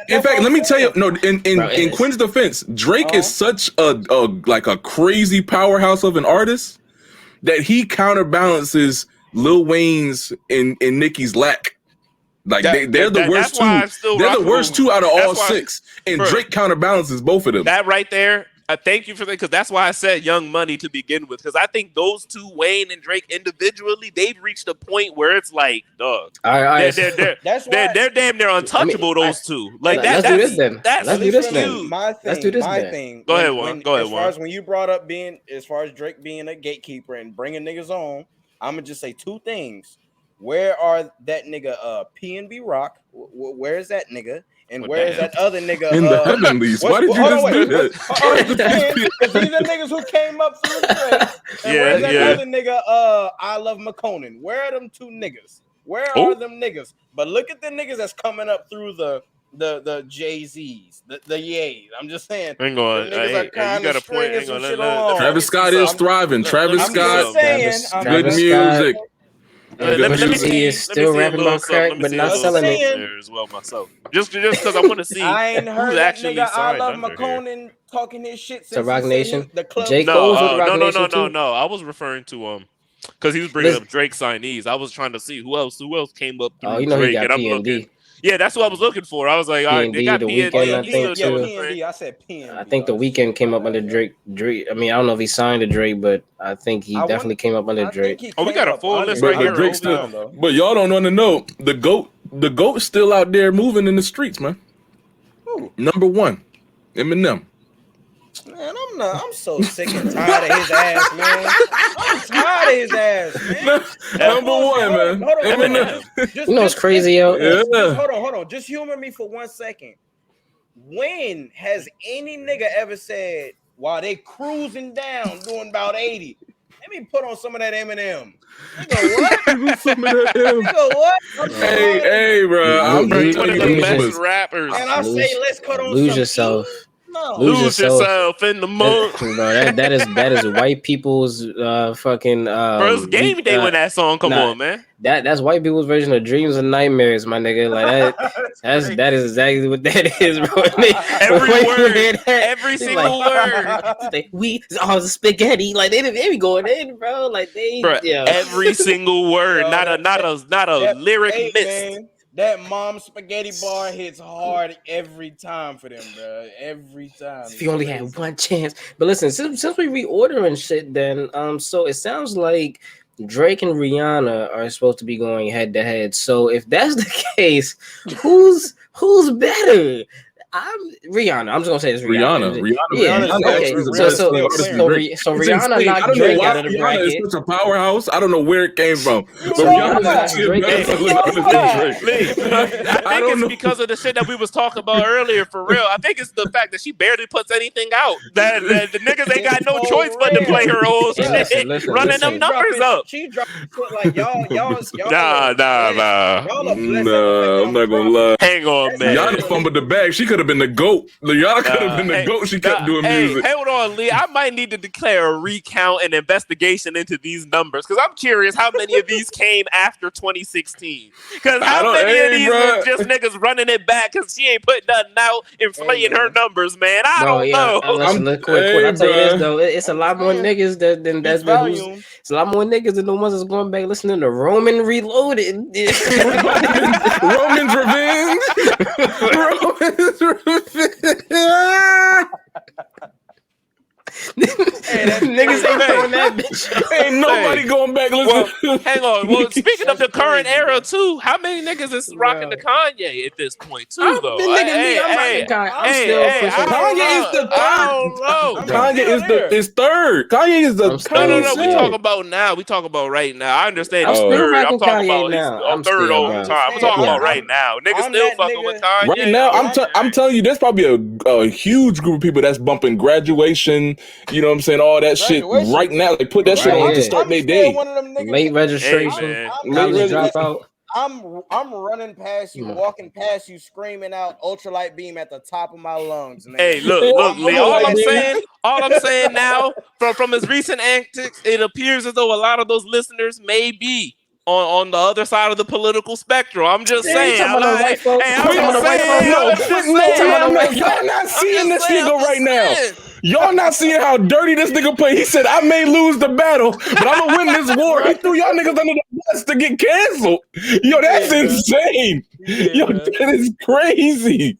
In fact, let me tell you. No, in Quinn's defense, Drake is such a crazy powerhouse of an artist that he counterbalances Lil Wayne's and Nicki's lack. Like they're the worst two. They're the worst two out of all 6, and Drake counterbalances both of them. That right there. Thank you for that, because that's why I said Young Money to begin with. Because I think those two, Wayne and Drake individually, they've reached a point where it's like, dog, they're damn near untouchable. Those two, like let's do this then. Let's do this then. My thing. Go ahead, Juan. As far as when you brought up as far as Drake being a gatekeeper and bringing niggas on, I'm gonna just say 2 things. Where are that nigga PNB Rock? Where is that nigga? And where is that other nigga? In the heavenlies. Why did you just do that? Because these are niggas who came up through the trade. And where's that other nigga? I Love McConan. Where are them 2 niggas? Where are them niggas? But look at the niggas that's coming up through the Jay-Z's, the Ye's. I'm just saying. Hang on. You got a point. Hang on. Travis Scott is thriving. Travis Scott, good music. Let me see. Still rapping about crack, but not selling it as well myself. Just because I want to see. I ain't heard who's that actually nigga. I Love under McConan talking his shit to Rock Nation. The club. J. Cole's with Rock Nation too? No. I was referring to because he was bringing up Drake signees. I was trying to see who else came up through Drake. He got PNB. Yeah, that's what I was looking for. I was like, all right, they got PNB. I think too. PNB. I said PNB. I think The Weeknd came up under Drake. I mean, I don't know if he signed to Drake, but I think he definitely came up under Drake. We got a full list right here. Drake still, but y'all don't want to know the goat's still out there moving in the streets, man. Who? Number 1, Eminem. Man, I'm so sick and tired of his ass, man. I'm tired of his ass, man. Number 1, man. Hold on. You know what's crazy, yo? Hold on. Just humor me for 1 second. When has any nigga ever said, while they cruising down doing about 80, let me put on some of that Eminem? Nigga, what? Nigga, what? Hey, bro. I'm one of the best rappers. And I say, let's cut on Lose some yourself. Lose yourself in the moon. Bro, that is white people's fucking First game day when that song come on, man. That's white people's version of dreams and nightmares, my nigga. Like that is exactly what that is, bro. Every word, every single word. Like, we all the spaghetti, like they be going in, bro. Like every single word, not a lyric missed. Man, that mom spaghetti bar hits hard every time for them, bro. Every time. If you only had one chance. But listen, since we reordering shit, then so it sounds like Drake and Rihanna are supposed to be going head to head. So if that's the case, who's better? I'm Rihanna. I'm just gonna say it's Rihanna. So Rihanna knocked Drake out of the bracket. It's such a powerhouse. I don't know where it came from. But I think it's because of the shit that we was talking about earlier. For real, I think it's the fact that she barely puts anything out. That the niggas ain't got no choice but to play her old shit, running them numbers up. She dropped like y'all. Nah. I'm not gonna lie. Hang on, man. Rihanna fumbled the bag. She could have been the GOAT. Rihanna could have been the GOAT. She kept doing music. Hold on, Lee. I might need to declare a recount and investigation into these numbers because I'm curious how many of these came after 2016. Because how many of these were just niggas running it back because she ain't putting nothing out, inflating her numbers, man. I don't know. Listen, I'll tell you this though. It's a lot more niggas than that's been. It's a lot more niggas than the ones that's going back listening to Roman Reloaded. Roman's Revenge. Roman's Revenge. Niggas ain't throwing that bitch. Ain't nobody going back listening. Well, hang on. Well, speaking of the current era too, how many niggas is rocking the Kanye at this point too? Though, I'm still pushing. Kanye is the third. Kanye is third. Kanye is the no. We talk about now. We talk about right now. I understand. I'm third. I'm talking Kanye about now. I'm third all the time. I'm talking about right now. Niggas still fucking with Kanye. Right now, I'm telling you, there's probably a huge group of people that's bumping Graduation. You know what I'm saying? All that shit right now. Like put that shit on to start their day. Late registration. Late dropout. I'm running past you, walking past you, screaming out ultralight beam at the top of my lungs. Man. Hey, look, Lee. All I'm saying now, from his recent antics, it appears as though a lot of those listeners may be on the other side of the political spectrum. I'm just saying. Y'all not seeing this nigga right now. Y'all not seeing how dirty this nigga play. He said, I may lose the battle, but I'm gonna win this war. He threw y'all niggas under the bus to get canceled. Yo, that's insane. Yo, that is crazy.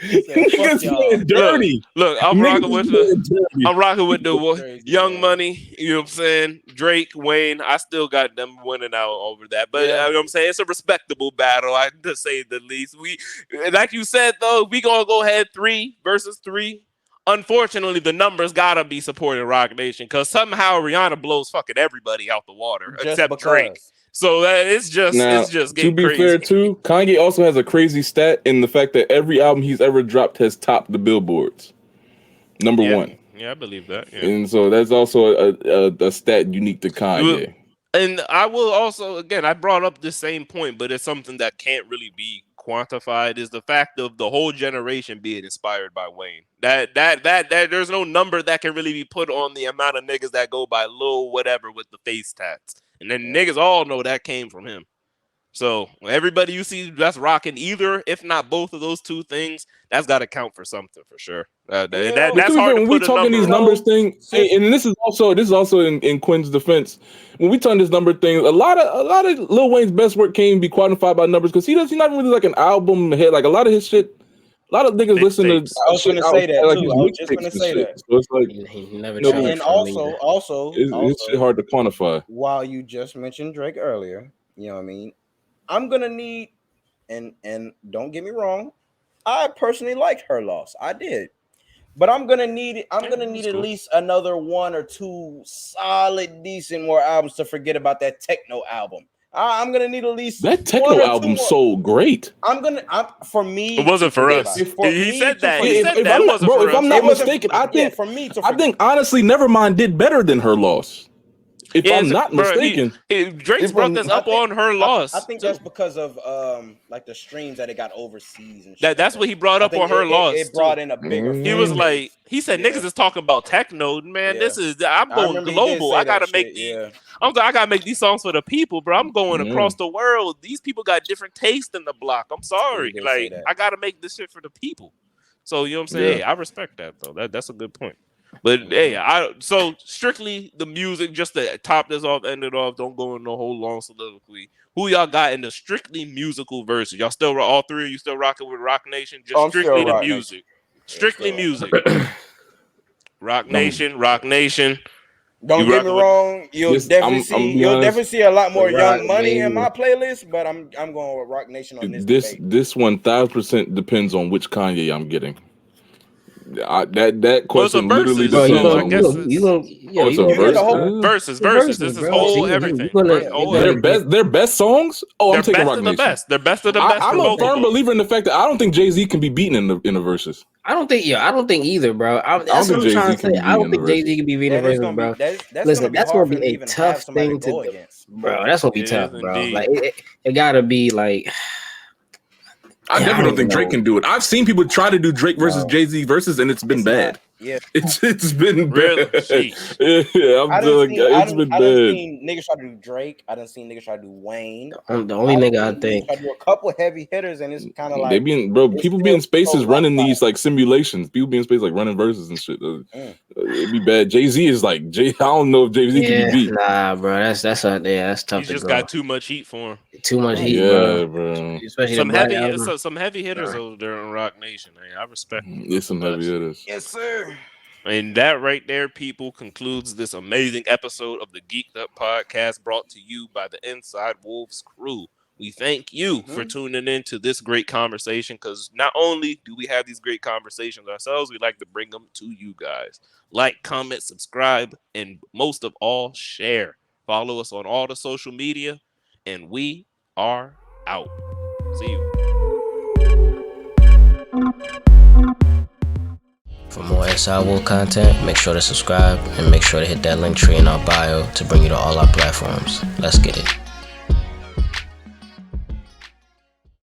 Niggas playing dirty. Look, I'm rocking with the Young Money, you know what I'm saying? Drake, Wayne, I still got them winning out over that. But you know what I'm saying? It's a respectable battle, to say the least. We, like you said, though, we gonna go ahead 3 versus 3. Unfortunately, the numbers gotta be supporting Rock Nation because somehow Rihanna blows fucking everybody out the water except Drake. So it's just getting to be crazy. fair too, Kanye also has a crazy stat in the fact that every album he's ever dropped has topped the billboards. Number 1. Yeah, I believe that. Yeah. And so that's also a stat unique to Kanye. And I will also, again, I brought up the same point, but it's something that can't really be quantified, is the fact of the whole generation being inspired by Wayne. That there's no number that can really be put on the amount of niggas that go by Lil whatever with the face tats. And then niggas all know that came from him. So everybody you see that's rocking either, if not both of those two things, that's got to count for something for sure. That's hard to when put we talking these numbers thing, and this is also in Quinn's defense. When we talking this number thing, a lot of Lil Wayne's best work can't be quantified by numbers because he's not really like an album head. Like a lot of his shit. A lot of niggas listen to. I was going to say that too. I was just going to say that. So it's like, he never and also, it's hard to quantify. While you just mentioned Drake earlier, you know what I mean. I'm gonna need, and don't get me wrong, I personally liked Her Loss. I did, but I'm gonna need at least another 1 or 2 solid, decent more albums to forget about that techno album. I'm gonna need at least that techno album sold great. For me, it wasn't for us. He said that. If I'm not mistaken, I think honestly, Nevermind did better than Her Loss. If I'm not mistaken, Drake's brought this up on her loss. I think that's because of like the streams that it got overseas and shit. That's what he brought up on her loss. It brought in a bigger. He was like, he said, "Niggas is talking about techno, man. This is I'm going global. I gotta make these. I gotta make these songs for the people, bro. I'm going across the world. These people got different taste in the block. I'm sorry, like I gotta make this shit for the people. So you know what I'm saying? Hey, I respect that though. That's a good point. But hey, so strictly the music, just to top this off, end it off. Don't go in the whole long soliloquy. Who y'all got in the strictly musical verses? Y'all still all three of you still rocking with Rock Nation? Just strictly the music. Strictly music. Rock Nation, Rock Nation. Don't get me wrong. You'll definitely see a lot more Young Money in my playlist, but I'm going with Rock Nation on this. This 1,000% depends on which Kanye I'm getting. That question literally depends on verses. This is whole everything. Their best songs. Oh, I'm taking Rock Nation. They're best of the best. I'm a firm believer in the fact that I don't think Jay-Z can be beaten in the verses. I don't think either, bro. I don't think Jay-Z can be beaten in the verses, bro. Listen, that's gonna be a tough thing to do, bro. That's gonna be tough, bro. Like it gotta be like. I definitely don't think Drake can do it. I've seen people try to do Drake versus Jay-Z versus, and it's been bad. It's been bad. It's been bad. I done seen niggas try to do Drake. I done seen niggas try to do Wayne. The only nigga I think try to do a couple heavy hitters, and it's kind of like people be in spaces running these like simulations. People be in space like running verses and shit. It'd be bad. Jay-Z is like I don't know if Jay-Z can be beat. Nah, bro. That's tough. He just got too much heat for him. Too much heat, bro. Especially some heavy hitters over there on Rock Nation. I respect. There's some heavy hitters. Yes, sir. And that right there, people, concludes this amazing episode of the Geeked Up Podcast brought to you by the Inside Wolves crew. We thank you for tuning in to this great conversation, because not only do we have these great conversations ourselves, we like to bring them to you guys. Like, comment, subscribe, and most of all, share. Follow us on all the social media, and we are out. See you. For more Inside Wolf content, make sure to subscribe and make sure to hit that link tree in our bio to bring you to all our platforms. Let's get it.